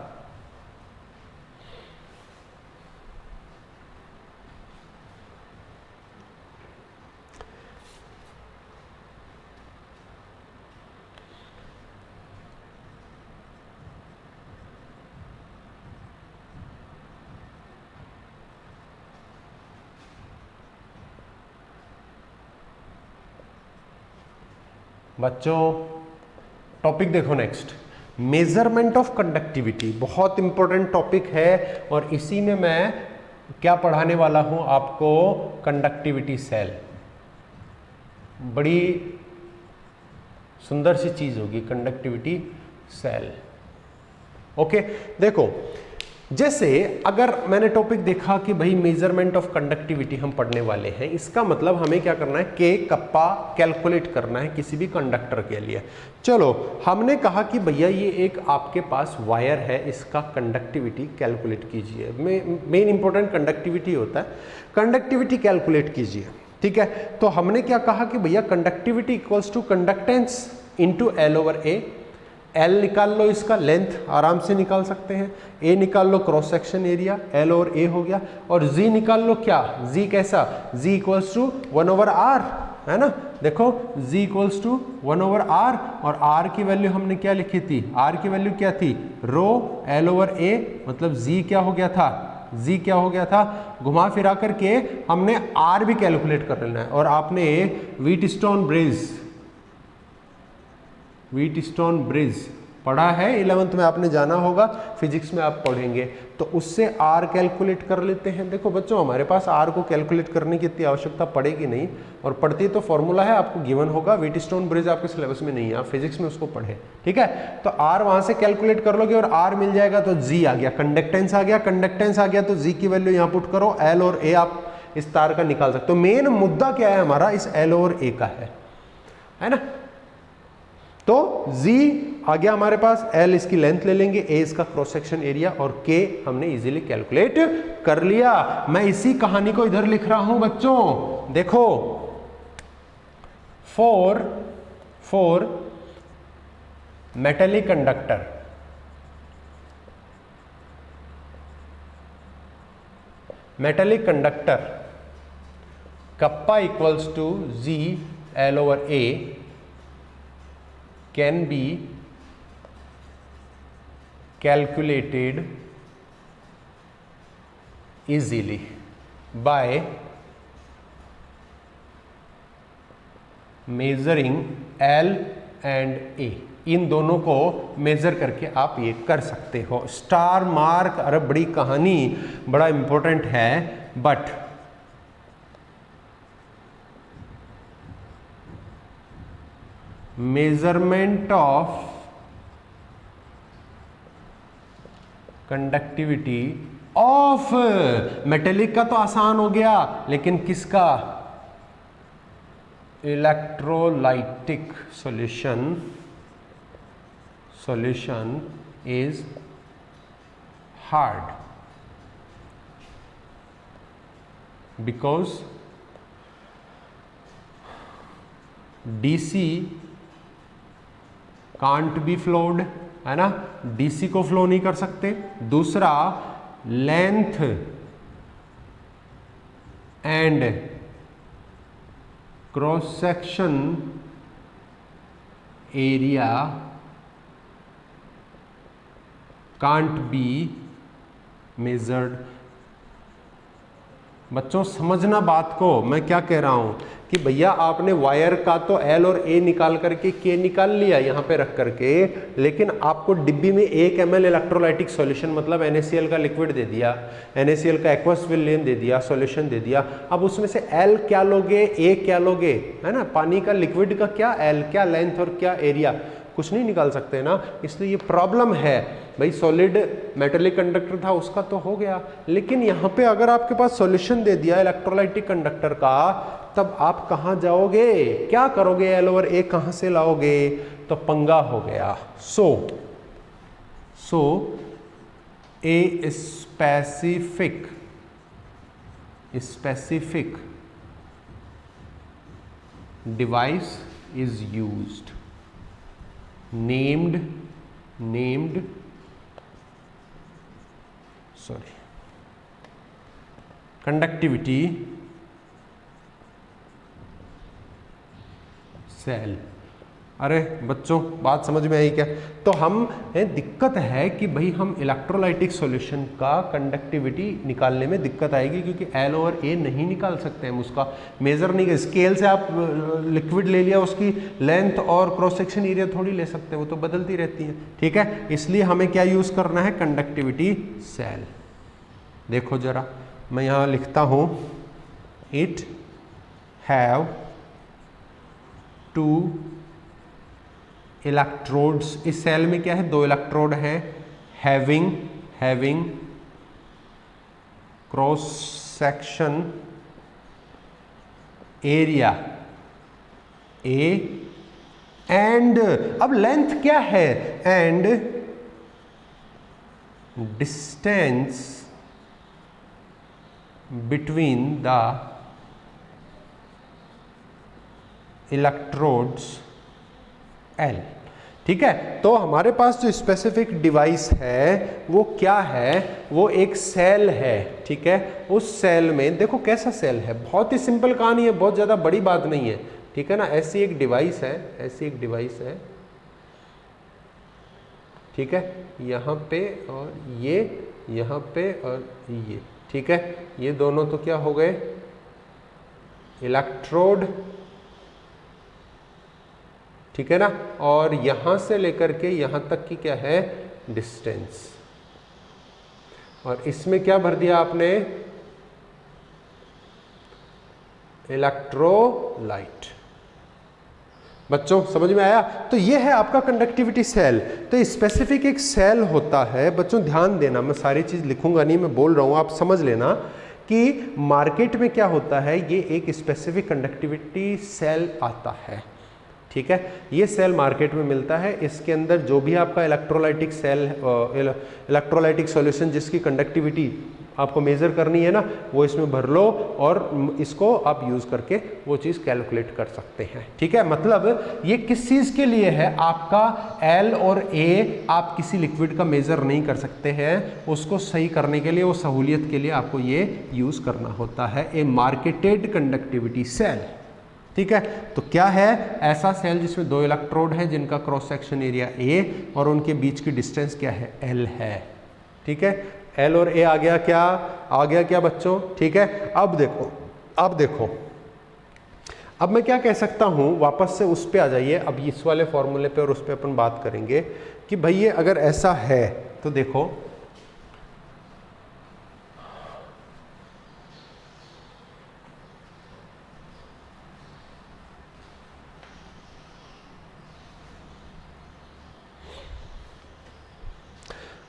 A: बच्चों टॉपिक देखो नेक्स्ट, मेजरमेंट ऑफ कंडक्टिविटी। बहुत इंपॉर्टेंट टॉपिक है और इसी में मैं क्या पढ़ाने वाला हूं आपको, कंडक्टिविटी सेल। बड़ी सुंदर सी चीज होगी कंडक्टिविटी सेल। ओके देखो, जैसे अगर मैंने टॉपिक देखा कि भाई मेजरमेंट ऑफ कंडक्टिविटी हम पढ़ने वाले हैं, इसका मतलब हमें क्या करना है, के कप्पा कैलकुलेट करना है किसी भी कंडक्टर के लिए। चलो हमने कहा कि भैया ये एक आपके पास वायर है, इसका कंडक्टिविटी कैलकुलेट कीजिए। मेन इंपॉर्टेंट कंडक्टिविटी होता है, कंडक्टिविटी कैलकुलेट कीजिए, ठीक है। तो हमने क्या कहा कि भैया conductivity equals to conductance into L/A। L निकाल लो, इसका लेंथ आराम से निकाल सकते हैं, A निकाल लो क्रॉस सेक्शन एरिया, L/A हो गया, और Z निकाल लो, क्या Z कैसा, Z इक्वल्स टू 1/R, है ना। देखो Z इक्वल्स टू 1/R, और R की वैल्यू हमने क्या लिखी थी, R की वैल्यू क्या थी, रो L/A, मतलब Z क्या हो गया था, Z क्या हो गया था, घुमा फिरा करके हमने R भी कैलकुलेट कर लेना है। और आपने व्हीटस्टोन ब्रिज पढ़ा है, 11th में आपने जाना होगा, फिजिक्स में आप पढ़ेंगे। तो उससे आर कैलकुलेट कर लेते हैं। देखो बच्चों, हमारे पास आर को कैलकुलेट करने की इतनी आवश्यकता पड़ेगी नहीं, और पढ़ती तो फॉर्मूला है, आपको गिवन होगा। व्हीटस्टोन ब्रिज आपके सिलेबस में नहीं है, आप फिजिक्स में उसको पढ़े, ठीक है। तो आर वहां से कैलकुलेट कर लोगे और आर मिल जाएगा तो जी आ गया, कंडक्टेंस आ गया, कंडक्टेंस आ गया तो जी की वैल्यू यहाँ पुट करो, एल और ए आप इस तार का निकाल सकते हो। मेन मुद्दा क्या है हमारा, इस एल और ए का है ना। तो Z आ गया हमारे पास, L इसकी लेंथ ले लेंगे, A इसका क्रॉस सेक्शन एरिया, और K हमने इजीली कैलकुलेट कर लिया। मैं इसी कहानी को इधर लिख रहा हूं बच्चों, देखो for metallic conductor, metallic conductor kappa equals to Z L over A can be calculated easily by measuring L and A। इन दोनों को मेजर करके आप ये कर सकते हो। स्टार मार्क, अरे बड़ी कहानी, बड़ा इंपॉर्टेंट है, but measurement of conductivity of metallic का तो आसान हो गया, लेकिन किसका, electrolytic solution is hard because DC can't be flowed, है ना, डीसी को फ्लो नहीं कर सकते। दूसरा, length and cross section area can't be measured. बच्चों समझना बात को, मैं क्या कह रहा हूं कि भैया आपने वायर का तो एल और ए निकाल करके के निकाल लिया यहां पे रख करके, लेकिन आपको डिब्बी में 1 ml इलेक्ट्रोलाइटिक सॉल्यूशन मतलब NaCl का लिक्विड दे दिया, NaCl का एक्वस विलेन दे दिया, सॉल्यूशन दे दिया। अब उसमें से एल क्या लोगे, ए क्या लोगे, है ना, पानी का लिक्विड का क्या एल, क्या लेंथ और क्या एरिया, कुछ नहीं निकाल सकते ना, इसलिए ये प्रॉब्लम है भाई। सॉलिड मेटेलिक कंडक्टर था उसका तो हो गया, लेकिन यहाँ पे अगर आपके पास सॉल्यूशन दे दिया इलेक्ट्रोलाइटिक कंडक्टर का, तब आप कहाँ जाओगे, क्या करोगे, एल ओवर ए कहाँ से लाओगे, तो पंगा हो गया। So a specific device is used, named conductivity cell। अरे बच्चों बात समझ में आई क्या? तो हम दिक्कत है कि भाई हम इलेक्ट्रोलाइटिक सॉल्यूशन का कंडक्टिविटी निकालने में दिक्कत आएगी, क्योंकि एल ओवर ए नहीं निकाल सकते हम, उसका मेजर नहीं। स्केल से आप लिक्विड ले लिया, उसकी लेंथ और क्रॉस सेक्शन एरिया थोड़ी ले सकते हैं, वो तो बदलती रहती है, ठीक है। इसलिए हमें क्या यूज करना है, कंडक्टिविटी सेल। देखो जरा मैं यहाँ लिखता हूँ, इट हैव 2 इलेक्ट्रोड्स। इस सेल में क्या है, 2 इलेक्ट्रोड हैं, having cross section area A and, अब लेंथ क्या है, and distance between the electrodes L. ठीक है, तो हमारे पास जो स्पेसिफिक डिवाइस है वो क्या है, वो एक सेल है, ठीक है। उस सेल में देखो कैसा सेल है, बहुत ही सिंपल कहानी है, बहुत ज़्यादा बड़ी बात नहीं है, ठीक है ना। ऐसी एक डिवाइस है, ठीक है, यहाँ पे और ये यहाँ पे और ये, ठीक है। ये दोनों तो क्या हो गए, इलेक्ट्रोड ठीक है ना, और यहां से लेकर के यहां तक की क्या है, डिस्टेंस। और इसमें क्या भर दिया आपने, इलेक्ट्रोलाइट। बच्चों समझ में आया? तो ये है आपका कंडक्टिविटी सेल। तो स्पेसिफिक एक सेल होता है, बच्चों ध्यान देना, मैं सारी चीज लिखूंगा नहीं, मैं बोल रहा हूं, आप समझ लेना कि मार्केट में क्या होता है, ये एक स्पेसिफिक कंडक्टिविटी सेल आता है, ठीक है। ये सेल मार्केट में मिलता है, इसके अंदर जो भी आपका इलेक्ट्रोलाइटिक सेल, इलेक्ट्रोलाइटिक सॉल्यूशन जिसकी कंडक्टिविटी आपको मेजर करनी है ना, वो इसमें भर लो और इसको आप यूज करके वो चीज कैलकुलेट कर सकते हैं, ठीक है। मतलब ये किस चीज के लिए है, आपका एल और ए आप किसी लिक्विड का मेजर नहीं कर सकते हैं, उसको सही करने के लिए, वो सहूलियत के लिए आपको ये यूज करना होता है, ए मार्केटेड कंडक्टिविटी सेल, ठीक है। तो क्या है, ऐसा सेल जिसमें दो इलेक्ट्रोड है जिनका क्रॉस सेक्शन एरिया ए और उनके बीच की डिस्टेंस क्या है, एल है, ठीक है। एल और ए आ गया क्या, आ गया क्या बच्चों, ठीक है। अब देखो, अब देखो, अब मैं क्या कह सकता हूं, वापस से उस पे आ जाइए, अब इस वाले फॉर्मूले पे और उस पे अपन बात करेंगे कि भाई ये अगर ऐसा है तो देखो,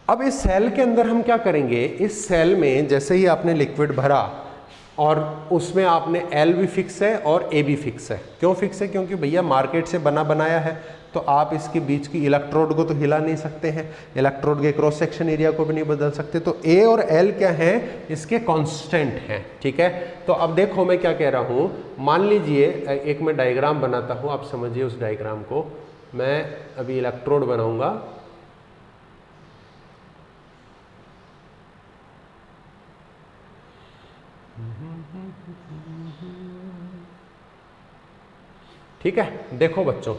A: अब इस सेल के अंदर हम क्या करेंगे, इस सेल में जैसे ही आपने लिक्विड भरा और उसमें आपने एल भी फिक्स है और ए भी फिक्स है। क्यों फिक्स है, क्योंकि भैया मार्केट से बना बनाया है, तो आप इसके बीच की इलेक्ट्रोड को तो हिला नहीं सकते हैं, इलेक्ट्रोड के क्रॉस सेक्शन एरिया को भी नहीं बदल सकते, तो ए और एल क्या है, इसके कांस्टेंट हैं, ठीक है। तो अब देखो मैं क्या कह रहा हूँ, मान लीजिए एक मैं डायग्राम बनाता हूँ, आप समझिए उस डायग्राम को। मैं अभी इलेक्ट्रोड बनाऊंगा, ठीक है। देखो बच्चों,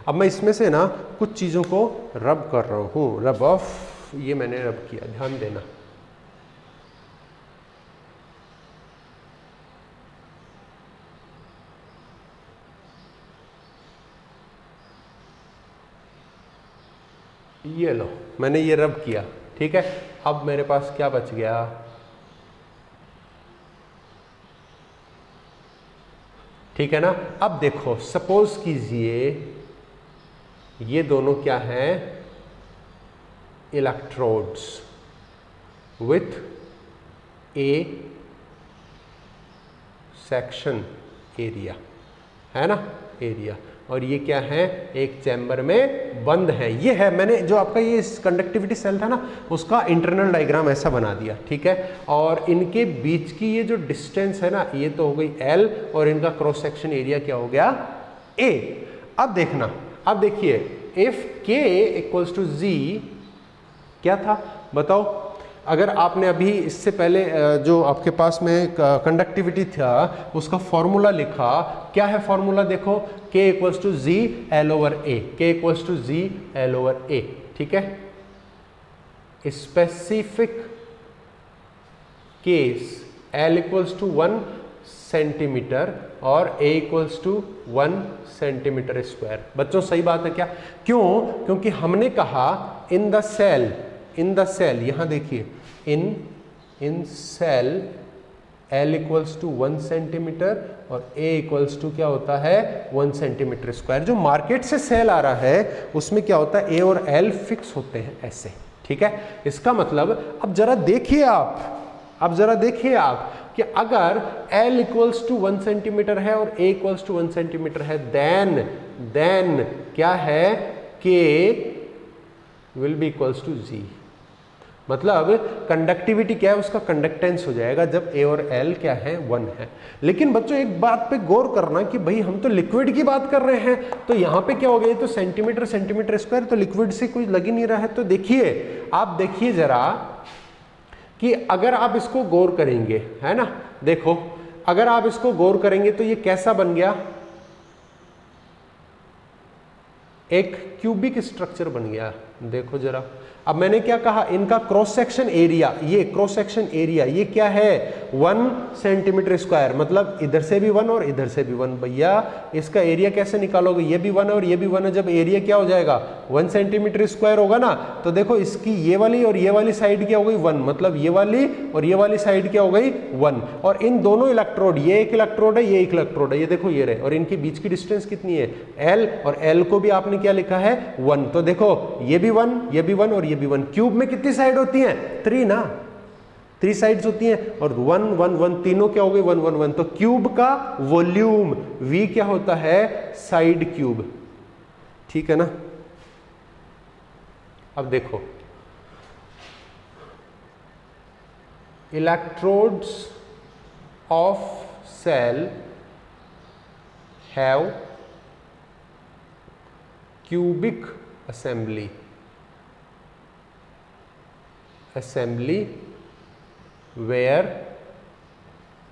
A: अब मैं इसमें से ना कुछ चीज़ों को रब कर रहा हूँ, रब ऑफ, ये मैंने रब किया, ध्यान देना। ये लो, मैंने ये रब किया, ठीक है। अब मेरे पास क्या बच गया, ठीक है ना। अब देखो, सपोज कीजिए ये दोनों क्या हैं, electrodes with A section area, है ना, एरिया, और ये क्या है, एक चैम्बर में बंद है। ये है, मैंने जो आपका ये कंडक्टिविटी सेल था ना, उसका इंटरनल डायग्राम ऐसा बना दिया, ठीक है। और इनके बीच की ये जो डिस्टेंस है ना, ये तो हो गई एल, और इनका क्रॉस सेक्शन एरिया क्या हो गया, ए। अब देखना, अब देखिए, इफ के इक्वल्स टू जी, क्या था बताओ, अगर आपने अभी इससे पहले जो आपके पास में कंडक्टिविटी था उसका फॉर्मूला लिखा, क्या है फॉर्मूला, देखो, K equals to G L over A, K equals to G L over A, ठीक है। Specific case L equals to 1 centimetre और A equals to 1 centimetre square. बच्चों सही बात है क्या, क्यों, क्योंकि हमने कहा in the cell, in the cell, यहां देखिए, in cell L equals to 1 centimetre और A इक्वल्स टू क्या होता है, 1 सेंटीमीटर स्क्वायर। जो मार्केट से सेल आ रहा है उसमें क्या होता है, A और L फिक्स होते हैं ऐसे, ठीक है। इसका मतलब अब जरा देखिए आप, अब जरा देखिए आप कि अगर L इक्वल्स टू 1 सेंटीमीटर है और A इक्वल्स टू 1 सेंटीमीटर है, देन क्या है, K will be equals to G। मतलब कंडक्टिविटी क्या है, उसका कंडक्टेंस हो जाएगा जब A और L क्या है, 1 है। लेकिन बच्चों एक बात पे गौर करना कि भाई हम तो लिक्विड की बात कर रहे हैं, तो यहाँ पे क्या हो गया, तो सेंटीमीटर सेंटीमीटर स्क्वायर, तो लिक्विड से कोई लग ही नहीं रहा है। तो देखिए, आप देखिए जरा कि अगर आप इसको गौर करेंगे, है ना, देखो अगर आप इसको गौर करेंगे तो ये कैसा बन गया, एक क्यूबिक स्ट्रक्चर बन गया। देखो जरा, अब मैंने क्या कहा, इनका क्रॉस सेक्शन एरिया, ये क्रॉस सेक्शन एरिया ये क्या है 1 सेंटीमीटर स्क्वायर, मतलब इधर से भी 1 और इधर से भी 1। भैया इसका एरिया कैसे निकालोगे, ये भी 1 और ये भी 1 है, जब एरिया क्या हो जाएगा 1 सेंटीमीटर स्क्वायर होगा ना, तो देखो इसकी ये वाली और ये वाली साइड क्या हो गई 1, मतलब ये वाली और ये वाली साइड क्या हो गई 1। और इन दोनों इलेक्ट्रोड, ये एक इलेक्ट्रोड है ये एक इलेक्ट्रोड है, ये देखो ये रहे, और इनके बीच की डिस्टेंस कितनी है L, और L को भी आपने क्या लिखा है 1। तो देखो ये भी 1 ये भी 1 और ये भी 1। क्यूब में कितनी साइड होती हैं 3 ना, 3 साइड्स होती हैं, और 1 1 1 तीनों क्या हो गए 1 1 1। तो क्यूब का वॉल्यूम V क्या होता है साइड क्यूब, ठीक है ना। अब देखो electrodes of cell have cubic assembly where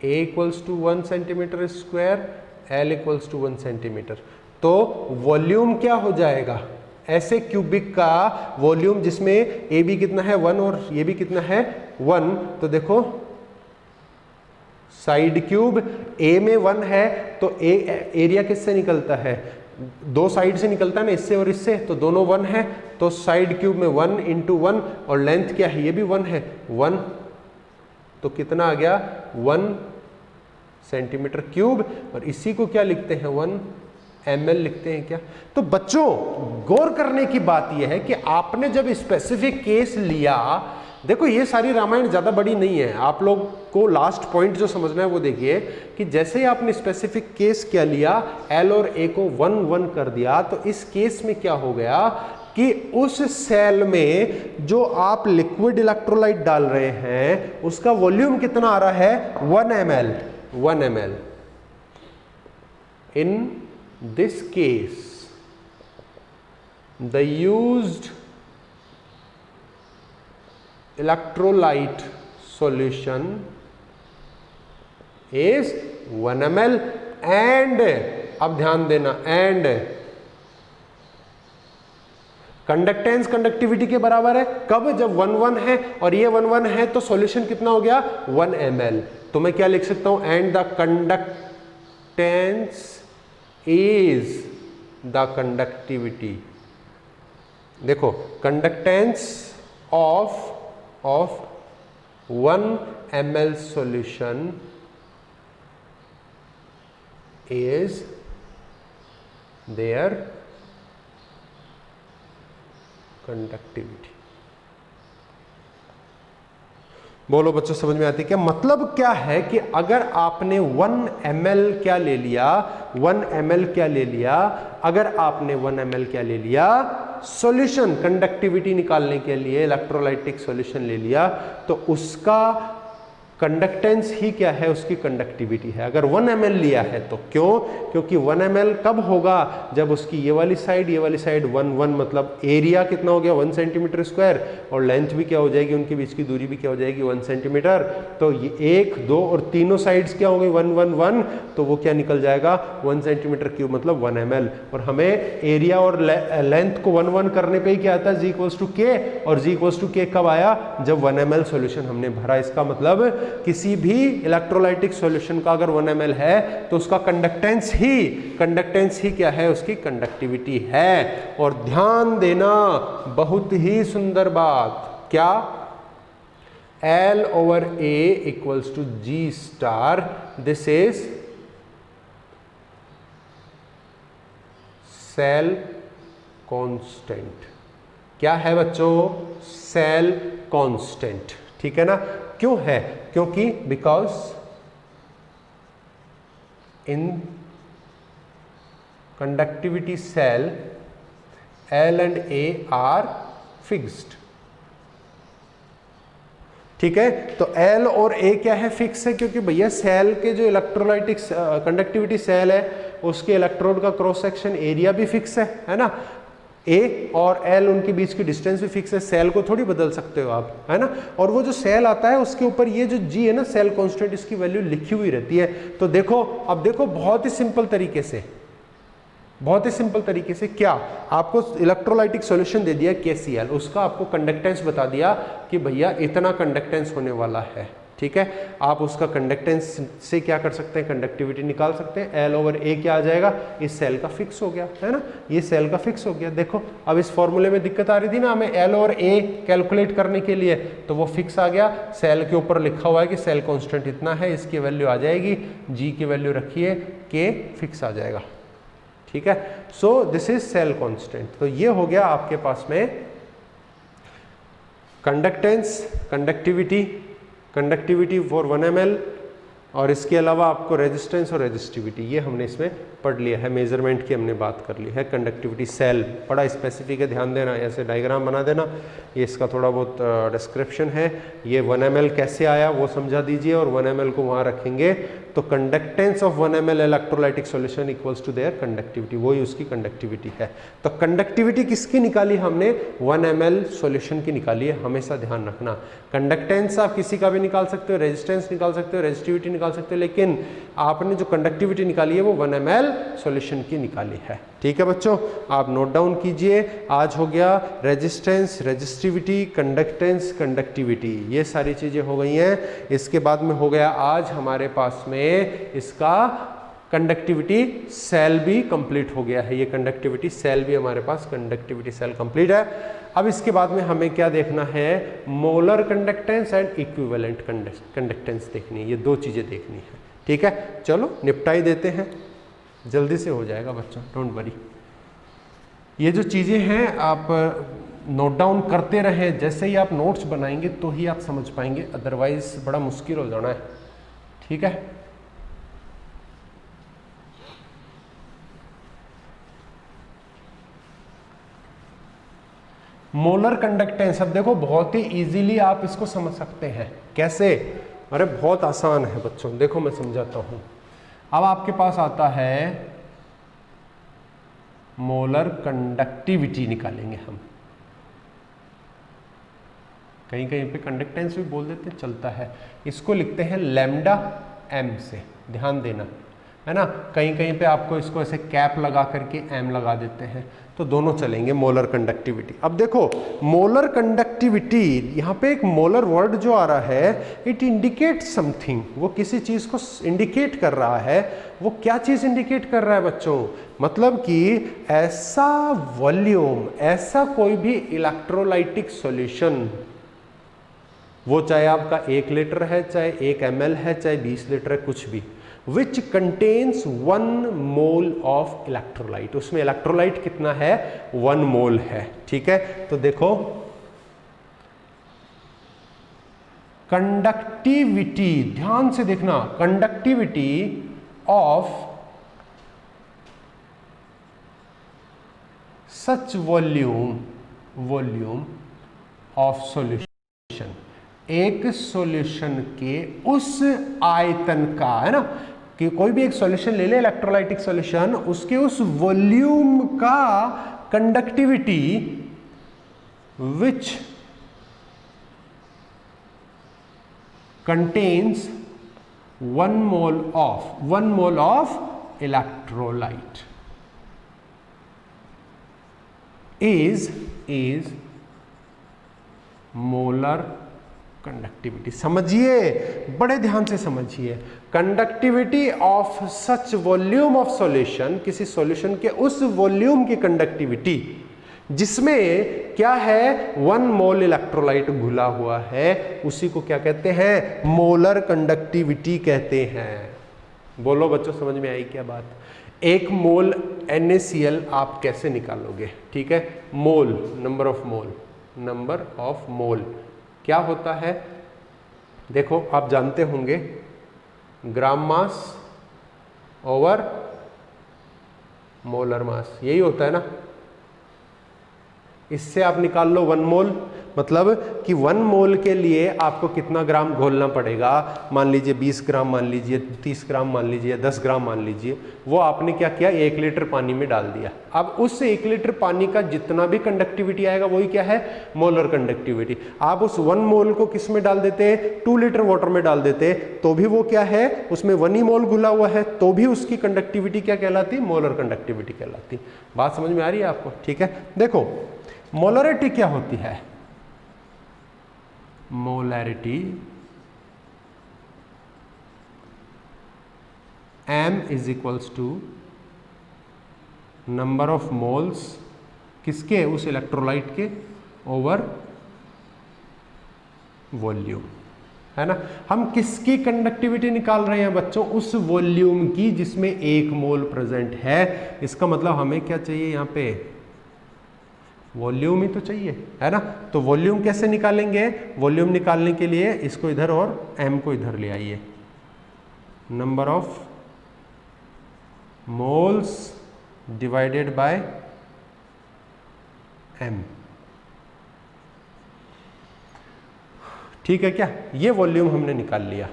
A: A equals to 1 centimetre square, L equals to 1 centimetre. तो वॉल्यूम क्या हो जाएगा ऐसे क्यूबिक का वॉल्यूम जिसमें ए बी कितना है 1 और ये भी कितना है 1। तो देखो साइड क्यूब ए में 1 है तो एरिया किससे निकलता है, 2 साइड से निकलता है ना, इससे और इससे, तो दोनों 1 है, तो साइड क्यूब में 1 इंटू 1, और लेंथ क्या है ये भी 1 है 1, तो कितना आ गया 1 सेंटीमीटर क्यूब। और इसी को क्या लिखते हैं 1 ml लिखते हैं क्या। तो बच्चों गौर करने की बात यह है कि आपने जब स्पेसिफिक केस लिया, देखो ये सारी रामायण ज़्यादा बड़ी नहीं है, आप लोग को लास्ट पॉइंट जो समझना है वो देखिए कि जैसे ही आपने स्पेसिफिक केस क्या लिया L और A को 1 1 कर दिया, तो इस केस में क्या हो गया कि उस सेल में जो आप लिक्विड इलेक्ट्रोलाइट डाल रहे हैं उसका वॉल्यूम कितना आ रहा है 1 ml। In this case the used electrolyte solution is 1 ml and, अब ध्यान देना, and कंडक्टेंस कंडक्टिविटी के बराबर है। कब, जब 1 1 है और ये 1 1 है तो सॉल्यूशन कितना हो गया 1 ml। तो मैं क्या लिख सकता हूं, and the conductance is the conductivity. देखो conductance of 1 ml solution is their conductivity। बोलो बच्चों समझ में आती है क्या, मतलब क्या है कि अगर आपने 1 ml क्या ले लिया, 1 ml क्या ले लिया, अगर आपने 1 ml क्या ले लिया सॉल्यूशन कंडक्टिविटी निकालने के लिए, इलेक्ट्रोलाइटिक सॉल्यूशन ले लिया, तो उसका कंडक्टेंस ही क्या है, उसकी कंडक्टिविटी है। अगर 1 ml लिया है तो क्यों, क्योंकि 1 ml कब होगा, जब उसकी ये वाली साइड 1 1, मतलब एरिया कितना हो गया 1 सेंटीमीटर स्क्वायर, और लेंथ भी क्या हो जाएगी, उनके बीच की दूरी भी क्या हो जाएगी 1 सेंटीमीटर। तो ये 1 2 और तीनों साइड्स क्या हो गई 1 1 1, तो वो क्या निकल जाएगा 1 सेंटीमीटर क्यूब मतलब 1 ml। और हमें एरिया और लेंथ को 1 1 करने पे ही क्या आता है G इक्वल्स टू K, और G इक्वल्स टू K कब आया, जब 1 ml सॉल्यूशन हमने भरा। इसका मतलब किसी भी इलेक्ट्रोलाइटिक सॉल्यूशन का अगर 1 ml है तो उसका कंडक्टेंस ही क्या है, उसकी कंडक्टिविटी है। और ध्यान देना बहुत ही सुंदर बात, क्या L over A equals to G star, this is cell constant. क्या है बच्चों, सेल कांस्टेंट, ठीक है ना। क्यों है, क्योंकि because in conductivity cell L and A are fixed, ठीक है। तो L और A क्या है, फिक्स है, क्योंकि भैया सेल के जो इलेक्ट्रोलाइटिक कंडक्टिविटी सेल है उसके इलेक्ट्रोड का क्रॉस सेक्शन एरिया भी फिक्स है ना। A और L उनके बीच की डिस्टेंस भी फिक्स है, सेल को थोड़ी बदल सकते हो आप, है ना। और वो जो सेल आता है उसके ऊपर ये जो G है ना, सेल कांस्टेंट, इसकी वैल्यू लिखी हुई रहती है। तो देखो, अब देखो बहुत ही सिंपल तरीके से बहुत ही सिंपल तरीके से। क्या आपको इलेक्ट्रोलाइटिक सॉल्यूशन दे दिया KCl, उसका आपको कंडक्टेंस बता दिया कि भैया इतना कंडक्टेंस होने वाला है, ठीक है। आप उसका कंडक्टेंस से क्या कर सकते हैं, कंडक्टिविटी निकाल सकते हैं। L/A क्या आ जाएगा, इस सेल का फिक्स हो गया है ना, ये सेल का फिक्स हो गया। देखो अब इस फॉर्मूले में दिक्कत आ रही थी ना हमें L/A कैलकुलेट करने के लिए, तो वो फिक्स आ गया। सेल के ऊपर लिखा हुआ है कि सेल कांस्टेंट इतना है, इसकी वैल्यू आ जाएगी, G की वैल्यू रखिए, K फिक्स आ जाएगा, ठीक है। So this is cell constant. तो ये हो गया आपके पास में कंडक्टेंस, कंडक्टिविटी फॉर 1 ml, और इसके अलावा आपको रेजिस्टेंस और रेजिस्टिविटी, ये हमने इसमें पढ़ लिया है। मेजरमेंट की हमने बात कर ली है। कंडक्टिविटी सेल बड़ा स्पेसिफिक है, ध्यान देना, ऐसे डायग्राम बना देना, ये इसका थोड़ा बहुत डिस्क्रिप्शन है। ये 1 ml कैसे आया वो समझा दीजिए, और 1 ml को वहाँ रखेंगे तो conductance of 1 ml electrolytic solution equals to their conductivity, वही उसकी कंडक्टिविटी है। तो कंडक्टिविटी किसकी निकाली हमने, 1 ml सॉल्यूशन की निकाली है, हमेशा ध्यान रखना। कंडक्टेंस आप किसी का भी निकाल सकते हो, रेजिस्टेंस निकाल सकते हो, रेजिस्टिविटी निकाल सकते हो, लेकिन आपने जो कंडक्टिविटी निकाली है वो 1 ml सॉल्यूशन की निकाली है, ठीक है बच्चों। आप नोट डाउन कीजिए। आज हो गया रेजिस्टेंस, रेजिस्टिविटी, कंडक्टेंस, कंडक्टिविटी, ये सारी चीजें हो गई हैं। इसके बाद में हो गया आज हमारे पास में इसका कंडक्टिविटी सेल भी कंप्लीट हो गया है। ये कंडक्टिविटी सेल भी हमारे पास, कंडक्टिविटी सेल कंप्लीट है। अब इसके बाद में हमें क्या देखना है, molar conductance and equivalent conductance देखनी है, ये दो चीजें देखनी है, ठीक है। चलो निपटाई देते हैं, जल्दी से हो जाएगा बच्चों, डोंट वरी। ये जो चीजें हैं आप नोट डाउन करते रहें, जैसे ही आप नोट्स बनाएंगे तो ही आप समझ पाएंगे, अदरवाइज बड़ा मुश्किल हो जाना है, ठीक है। मोलर कंडक्टेंस, अब देखो बहुत ही इजीली आप इसको समझ सकते हैं। कैसे, अरे बहुत आसान है बच्चों, देखो मैं समझाता हूं। अब आपके पास आता है मोलर कंडक्टिविटी निकालेंगे हम, कहीं कहीं पे कंडक्टेंस भी बोल देते हैं, चलता है। इसको लिखते हैं लैम्डा m से, ध्यान देना है ना। कहीं कहीं पे आपको इसको ऐसे कैप लगा करके m लगा देते हैं, तो दोनों चलेंगे। मोलर कंडक्टिविटी, अब देखो मोलर कंडक्टिविटी, यहाँ पे एक मोलर वर्ड जो आ रहा है, इट इंडिकेट समथिंग, वो किसी चीज को इंडिकेट कर रहा है। वो क्या चीज इंडिकेट कर रहा है बच्चों, मतलब कि ऐसा वॉल्यूम, ऐसा कोई भी इलेक्ट्रोलाइटिक सॉल्यूशन, वो चाहे आपका 1 लीटर है, चाहे 1 ml है, चाहे 20 लीटर है, कुछ भी, which contains 1 mole of electrolyte, उसमें इलेक्ट्रोलाइट कितना है, 1 मोल है, ठीक है। तो देखो कंडक्टिविटी, ध्यान से देखना, conductivity of such volume of solution, एक सॉल्यूशन के उस आयतन का, है ना, कि कोई भी एक सॉल्यूशन ले ले, इलेक्ट्रोलाइटिक सॉल्यूशन, उसके उस वॉल्यूम का conductivity which contains 1 mole of electrolyte is molar conductivity. समझिए, बड़े ध्यान से समझिए। Conductivity of such volume of solution, किसी सॉल्यूशन के उस वॉल्यूम की कंडक्टिविटी जिसमें क्या है, 1 मोल इलेक्ट्रोलाइट घुला हुआ है, उसी को क्या कहते हैं, मोलर कंडक्टिविटी कहते हैं। बोलो बच्चों, समझ में आई क्या बात। 1 मोल NaCl आप कैसे निकालोगे, ठीक है। मोल, नंबर ऑफ मोल क्या होता है, देखो आप जानते होंगे, ग्राम मास ओवर मोलर मास, यही होता है ना। इससे आप निकाल लो 1 मोल, मतलब कि 1 मोल के लिए आपको कितना ग्राम घोलना पड़ेगा, मान लीजिए 20 ग्राम, मान लीजिए 30 ग्राम, मान लीजिए 10 ग्राम, मान लीजिए, वो आपने क्या किया, 1 लीटर पानी में डाल दिया। अब उस 1 लीटर पानी का जितना भी कंडक्टिविटी आएगा वही क्या है, मोलर कंडक्टिविटी। आप उस 1 मोल को किस में डाल देते, 2 लीटर वाटर में डाल देते, तो भी वो क्या है, उसमें 1 ही मोल घुला हुआ है, तो भी उसकी कंडक्टिविटी क्या कहलाती, मोलर कंडक्टिविटी कहलाती। बात समझ में आ रही है आपको? ठीक है, देखो मोलरिटी क्या होती है, molarity m is equals to number of moles किसके, उस इलेक्ट्रोलाइट के, ओवर वॉल्यूम, है ना। हम किसकी कंडक्टिविटी निकाल रहे हैं बच्चों, उस वॉल्यूम की जिसमें 1 मोल प्रेजेंट है। इसका मतलब हमें क्या चाहिए, यहां पे वॉल्यूम ही तो चाहिए, है ना। तो वॉल्यूम कैसे निकालेंगे, वॉल्यूम निकालने के लिए इसको इधर और m को इधर ले आइए, number of moles divided by m, ठीक है क्या, ये वॉल्यूम हमने निकाल लिया।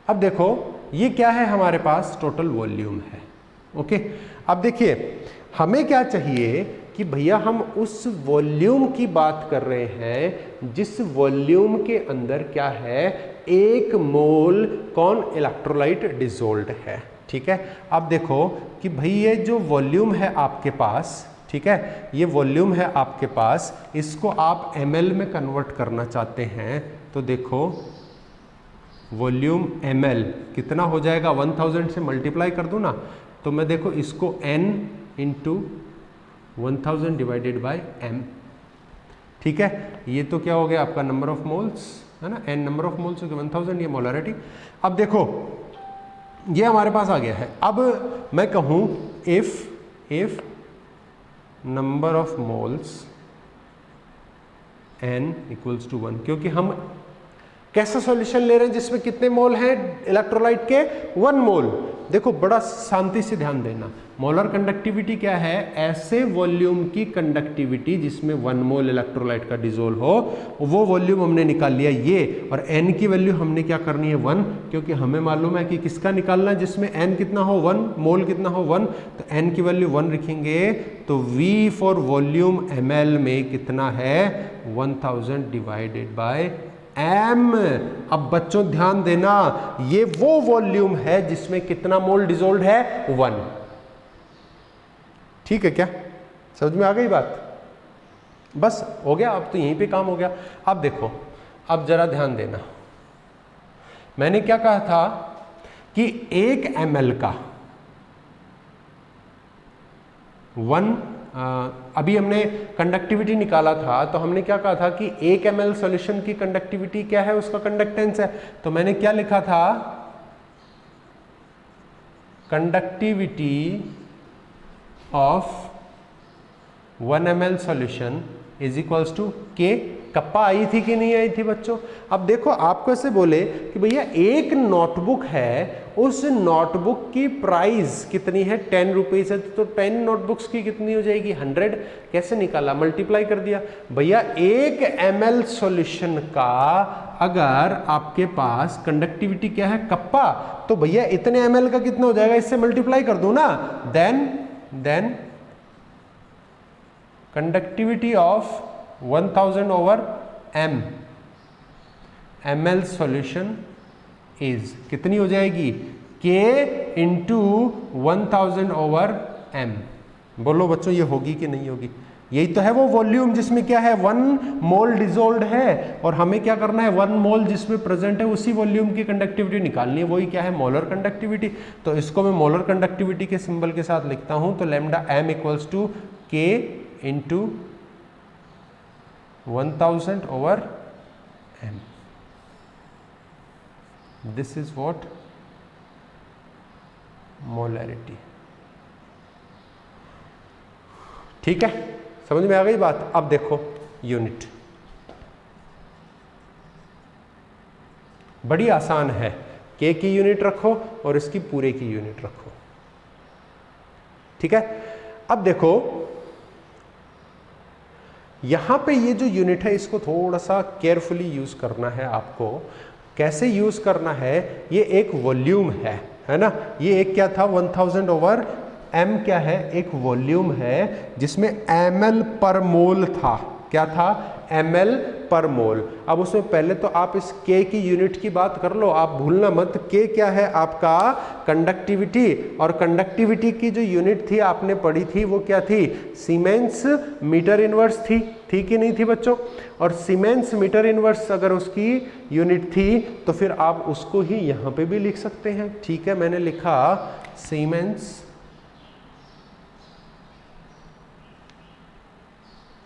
A: अब देखो ये क्या है, हमारे पास टोटल वॉल्यूम है, ओके। अब देखिए हमें क्या चाहिए कि भैया हम उस वॉल्यूम की बात कर रहे हैं जिस वॉल्यूम के अंदर क्या है, 1 मोल कौन, इलेक्ट्रोलाइट डिसोल्व्ड है, ठीक है। अब देखो कि भाई ये जो वॉल्यूम है आपके पास, ठीक है, ये वॉल्यूम है आपके पास, इसको आप ml में कन्वर्ट करना चाहते हैं, तो देखो वॉल्यूम ml कितना हो जाएगा, 1000 से मल्टीप्लाई कर दूं ना, तो मैं देखो इसको n into 1000 divided by m, ठीक है, ये तो क्या हो गया आपका नंबर ऑफ मोल्स, है ना, n नंबर ऑफ मोल्स 1000, ये मोलरिटी। अब देखो ये हमारे पास आ गया है। अब मैं कहूं if number of moles n equals to 1, क्योंकि हम कैसा सॉल्यूशन ले रहे हैं जिसमें कितने मोल हैं इलेक्ट्रोलाइट के, 1 मोल। देखो बड़ा शांति से ध्यान देना, मोलर कंडक्टिविटी क्या है, ऐसे वॉल्यूम की कंडक्टिविटी जिसमें 1 मोल इलेक्ट्रोलाइट का डिसोल्व हो, वो वॉल्यूम हमने निकाल लिया ये, और n की वैल्यू हमने क्या करनी है 1, क्योंकि हमें मालूम है कि किसका निकालना है, जिसमें n कितना हो 1, मोल कितना हो 1, तो n की वैल्यू 1 रखेंगे, तो v फॉर वॉल्यूम ml में कितना है, 1000 डिवाइडेड बाय m। अब बच्चों ध्यान देना, ये वो वॉल्यूम है जिसमें कितना मोल डिसोल्व्ड है, 1, ठीक है क्या, समझ में आ गई बात, बस हो गया, अब तो यहीं पे काम हो गया। अब देखो, अब जरा ध्यान देना, मैंने क्या कहा था कि 1 ml का 1 अभी हमने कंडक्टिविटी निकाला था, तो हमने क्या कहा था कि 1 ml सॉल्यूशन की कंडक्टिविटी क्या है, उसका कंडक्टेंस है, तो मैंने क्या लिखा था, conductivity of 1 ml solution is equals to K. Kappa आई थी कि नहीं आई थी बच्चों? अब देखो आपको ऐसे बोले कि भैया एक नोटबुक है, उस नोटबुक की प्राइस कितनी है, 10 रुपीज है, तो 10 नोटबुक्स की कितनी हो जाएगी, 100। कैसे निकाला, मल्टीप्लाई कर दिया। भैया 1 ml सॉल्यूशन का अगर आपके पास कंडक्टिविटी क्या है, कप्पा, तो भैया इतने ml का कितना हो जाएगा, इससे मल्टीप्लाई कर दो ना, then conductivity of 1000 over m ml solution is कितनी हो जाएगी, k इंटू 1000 ओवर m। बोलो बच्चों ये होगी कि नहीं होगी? यही तो है वो वॉल्यूम जिसमें क्या है, 1 मोल डिसोल्व्ड है, और हमें क्या करना है, 1 मोल जिसमें प्रेजेंट है उसी वॉल्यूम की कंडक्टिविटी निकालनी है, वही क्या है, मोलर कंडक्टिविटी। तो इसको मैं मोलर कंडक्टिविटी के सिंबल के साथ लिखता हूं, तो lambda m equals to k into 1000 over m। This is what molarity। ठीक है, समझ में आ गई बात? अब देखो यूनिट बड़ी आसान है, k की यूनिट रखो और इसकी पूरे की यूनिट रखो, ठीक है। अब देखो यहाँ पे ये जो यूनिट है इसको थोड़ा सा केयरफुली यूज़ करना है आपको। कैसे यूज़ करना है, ये एक वॉल्यूम है ना, ये एक क्या था 1000/m क्या है, एक वॉल्यूम है जिसमें ml पर मोल था। क्या था, ml पर मोल। अब उसमें पहले तो आप इस K की यूनिट की बात कर लो, आप भूलना मत K क्या है आपका कंडक्टिविटी, और कंडक्टिविटी की जो यूनिट थी आपने पढ़ी थी वो क्या थी, सीमेंस मीटर इनवर्स थी कि नहीं थी बच्चों। और सीमेंस मीटर इनवर्स अगर उसकी यूनिट थी तो फिर आप उसको ही यहाँ पे भी लिख सकते हैं। ठीक है, मैंने लिखा सीमेंस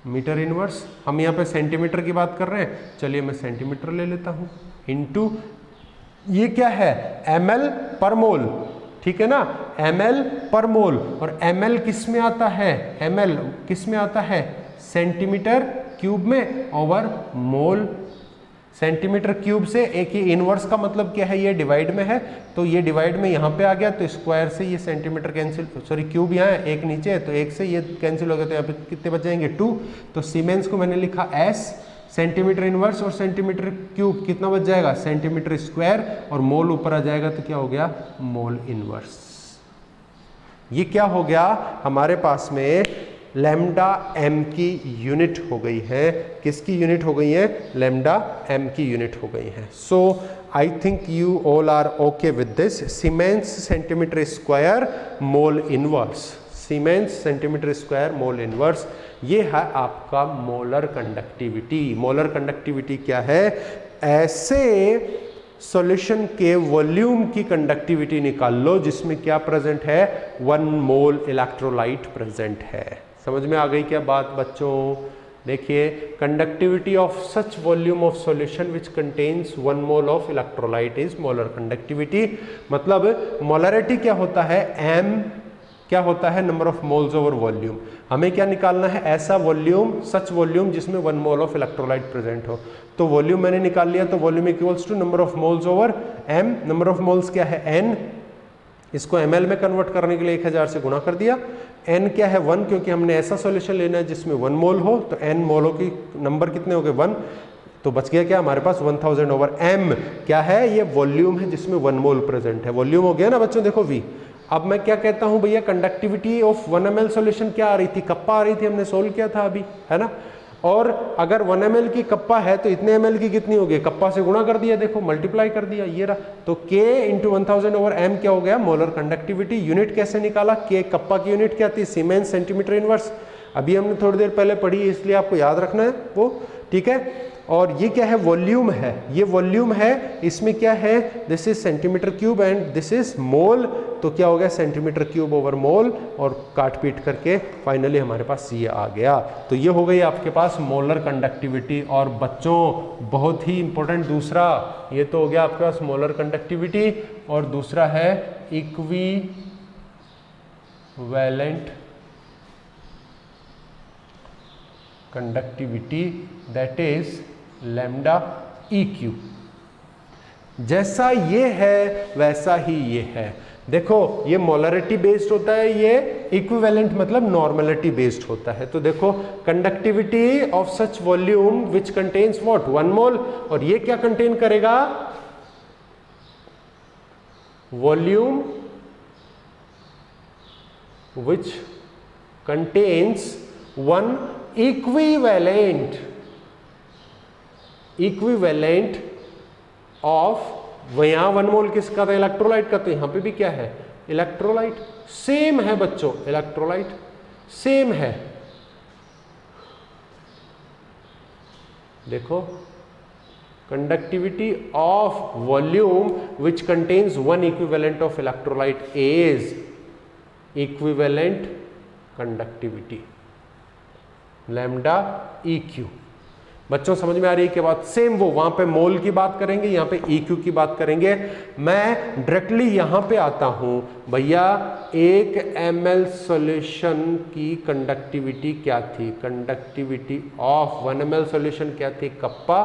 A: मीटर इनवर्स, हम यहाँ पे सेंटीमीटर की बात कर रहे हैं, चलिए मैं सेंटीमीटर ले लेता हूँ, इनटू ये क्या है ml पर मोल, ठीक है ना, ml पर मोल। और ml किस में आता है, ml किस में आता है, सेंटीमीटर क्यूब में ओवर मोल। सेंटीमीटर क्यूब से एक ही इनवर्स का मतलब क्या है, ये डिवाइड में है, तो ये डिवाइड में यहाँ पे आ गया, तो स्क्वायर से ये सेंटीमीटर कैंसिल, सॉरी क्यूब यहाँ है, एक नीचे है, तो एक से ये कैंसिल हो गया, तो यहाँ पे कितने बच जाएंगे 2। तो सीमेंस को मैंने लिखा S, सेंटीमीटर इनवर्स और सेंटीमीटर क्यूब कितना बच जाएगा, सेंटीमीटर स्क्वायर, और मोल ऊपर आ जाएगा, तो क्या हो गया, मोल इनवर्स। ये क्या हो गया, हमारे पास में लैम्डा m की यूनिट हो गई है। किसकी यूनिट हो गई है, लैम्डा m की यूनिट हो गई है। So I think you all are okay with this. Siemens centimetre square mole inverse, siemens centimetre square mole inverse, ये है आपका मोलर कंडक्टिविटी। मोलर कंडक्टिविटी क्या है, ऐसे सॉल्यूशन के वॉल्यूम की कंडक्टिविटी निकाल लो जिसमें क्या प्रेजेंट है, 1 मोल इलेक्ट्रोलाइट प्रेजेंट है। समझ में आ गई क्या बात बच्चों। देखिए, conductivity of such volume of solution which contains 1 mole of electrolyte is molar conductivity. मतलब मोलरिटी क्या होता है, m क्या होता है, number of moles over volume. हमें क्या निकालना है, ऐसा वॉल्यूम, सच वॉल्यूम जिसमें 1 मोल ऑफ इलेक्ट्रोलाइट प्रेजेंट हो। तो वॉल्यूम मैंने निकाल लिया, तो volume equals to number of moles over m। Number of moles क्या है, n, इसको ml में कन्वर्ट करने के लिए 1000 से गुणा कर दिया। n क्या है 1, क्योंकि हमने ऐसा सॉल्यूशन लेना है जिसमें 1 मोल हो, तो n मोलों की नंबर कितने हो गए 1, तो बच गया क्या हमारे पास 1000/m। क्या है, ये वॉल्यूम है जिसमें 1 मोल प्रेजेंट है। वॉल्यूम हो गया ना बच्चों, देखो v। अब मैं क्या कहता हूं भैया, कंडक्टिविटी ऑफ 1 ml सॉल्यूशन क्या आ रही थी, कप्पा आ रही थी, हमने सोल्व किया था अभी, है ना। और अगर 1 ml की कप्पा है तो इतने ml की कितनी होगी, कप्पा से गुणा कर दिया, देखो मल्टीप्लाई कर दिया, ये रहा। तो K इंटू 1000/m क्या हो गया, मोलर कंडक्टिविटी। यूनिट कैसे निकाला, K कप्पा की यूनिट क्या थी, सीमेंस सेंटीमीटर इनवर्स। अभी हमने थोड़ी देर पहले पढ़ी, इसलिए आपको याद रखना है वो, ठीक है। और ये क्या है, वॉल्यूम है, ये वॉल्यूम है, इसमें क्या है, this is centimetre cube and this is mole, तो क्या हो गया सेंटीमीटर क्यूब ओवर मोल, और काट पीट करके फाइनली हमारे पास ये आ गया। तो ये हो गई आपके पास मोलर कंडक्टिविटी। और बच्चों बहुत ही इंपॉर्टेंट दूसरा, ये तो हो गया आपके पास मोलर कंडक्टिविटी, और दूसरा है equivalent conductivity, that is lambda EQ। जैसा ये है वैसा ही ये है। देखो, ये मोलरिटी बेस्ड होता है, ये इक्विवेलेंट मतलब नॉर्मलिटी बेस्ड होता है। तो देखो, conductivity of such volume which contains what, 1 मोल, और ये क्या कंटेन करेगा, volume which contains 1 equivalent of, यहां 1 मोल किसका था, इलेक्ट्रोलाइट का, तो यहां पे भी क्या है, इलेक्ट्रोलाइट। सेम है बच्चों, इलेक्ट्रोलाइट सेम है। देखो, conductivity of volume which contains 1 equivalent of electrolyte is equivalent conductivity lambda EQ। बच्चों समझ में आ रही है कि बात, सेम वो वहां पे मोल की बात करेंगे, यहाँ पे EQ की बात करेंगे। मैं डायरेक्टली यहाँ पे आता हूँ भैया, 1 ml सॉल्यूशन की कंडक्टिविटी क्या थी, कंडक्टिविटी ऑफ 1 ml सॉल्यूशन क्या थी, कप्पा।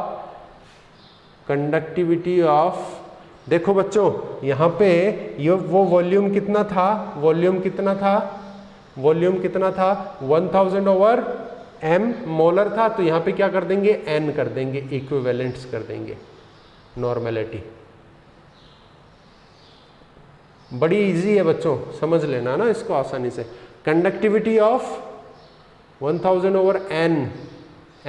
A: कंडक्टिविटी ऑफ, देखो बच्चों यहाँ पे ये वो वॉल्यूम कितना था, वॉल्यूम कितना था, वॉल्यूम कितना था 1000/m m मोलर था तो यहाँ पे क्या कर देंगे n कर देंगे, इक्विवेलेंट्स कर देंगे, नॉर्मेलिटी। बड़ी इजी है बच्चों, समझ लेना ना इसको आसानी से। Conductivity of 1000 over n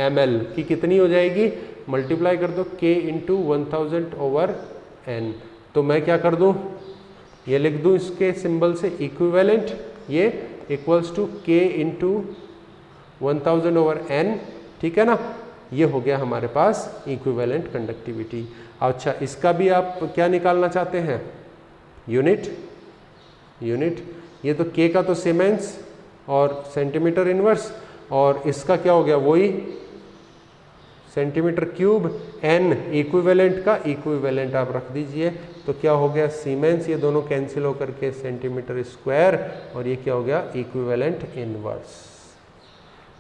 A: ml की कितनी हो जाएगी, मल्टीप्लाई कर दो k इंटू 1000 ओवर n। तो मैं क्या कर दूं, ये लिख दूं इसके सिंबल से इक्विवेलेंट, ये equals to k into 1000 over n, ठीक है ना। ये हो गया हमारे पास इक्विवेलेंट कंडक्टिविटी। अच्छा, इसका भी आप क्या निकालना चाहते हैं, यूनिट। ये तो k का तो सीमेंस और सेंटीमीटर इनवर्स, और इसका क्या हो गया, वही सेंटीमीटर क्यूब। n इक्विवेलेंट का इक्विवेलेंट आप रख दीजिए, तो क्या हो गया सीमेंस, ये दोनों कैंसिल होकर के सेंटीमीटर स्क्वायर, और ये क्या हो गया इक्विवेलेंट इनवर्स।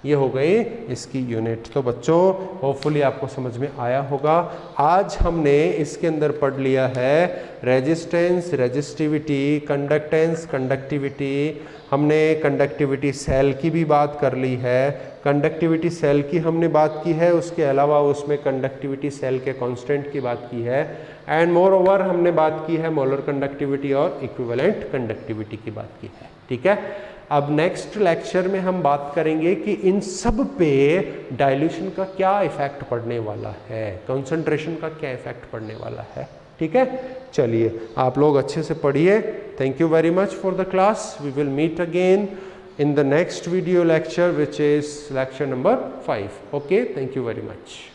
A: ये हो गई इसकी यूनिट। तो बच्चों होपफुली आपको समझ में आया होगा। आज हमने इसके अंदर पढ़ लिया है रेजिस्टेंस, रेजिस्टिविटी, कंडक्टेंस, कंडक्टिविटी। हमने कंडक्टिविटी सेल की भी बात कर ली है, कंडक्टिविटी सेल की हमने बात की है, उसके अलावा उसमें कंडक्टिविटी सेल के कांस्टेंट की बात की है, एंड मोर ओवर हमने बात की है मोलर कंडक्टिविटी और इक्विवेलेंट कंडक्टिविटी की बात की है, ठीक है। अब नेक्स्ट लेक्चर में हम बात करेंगे कि इन सब पे डाइल्यूशन का क्या इफेक्ट पड़ने वाला है, कंसंट्रेशन का क्या इफेक्ट पड़ने वाला है, ठीक है। चलिए आप लोग अच्छे से पढ़िए। Thank you very much for the class. We will meet again in the next video lecture, which is lecture number 5. Okay, thank you very much.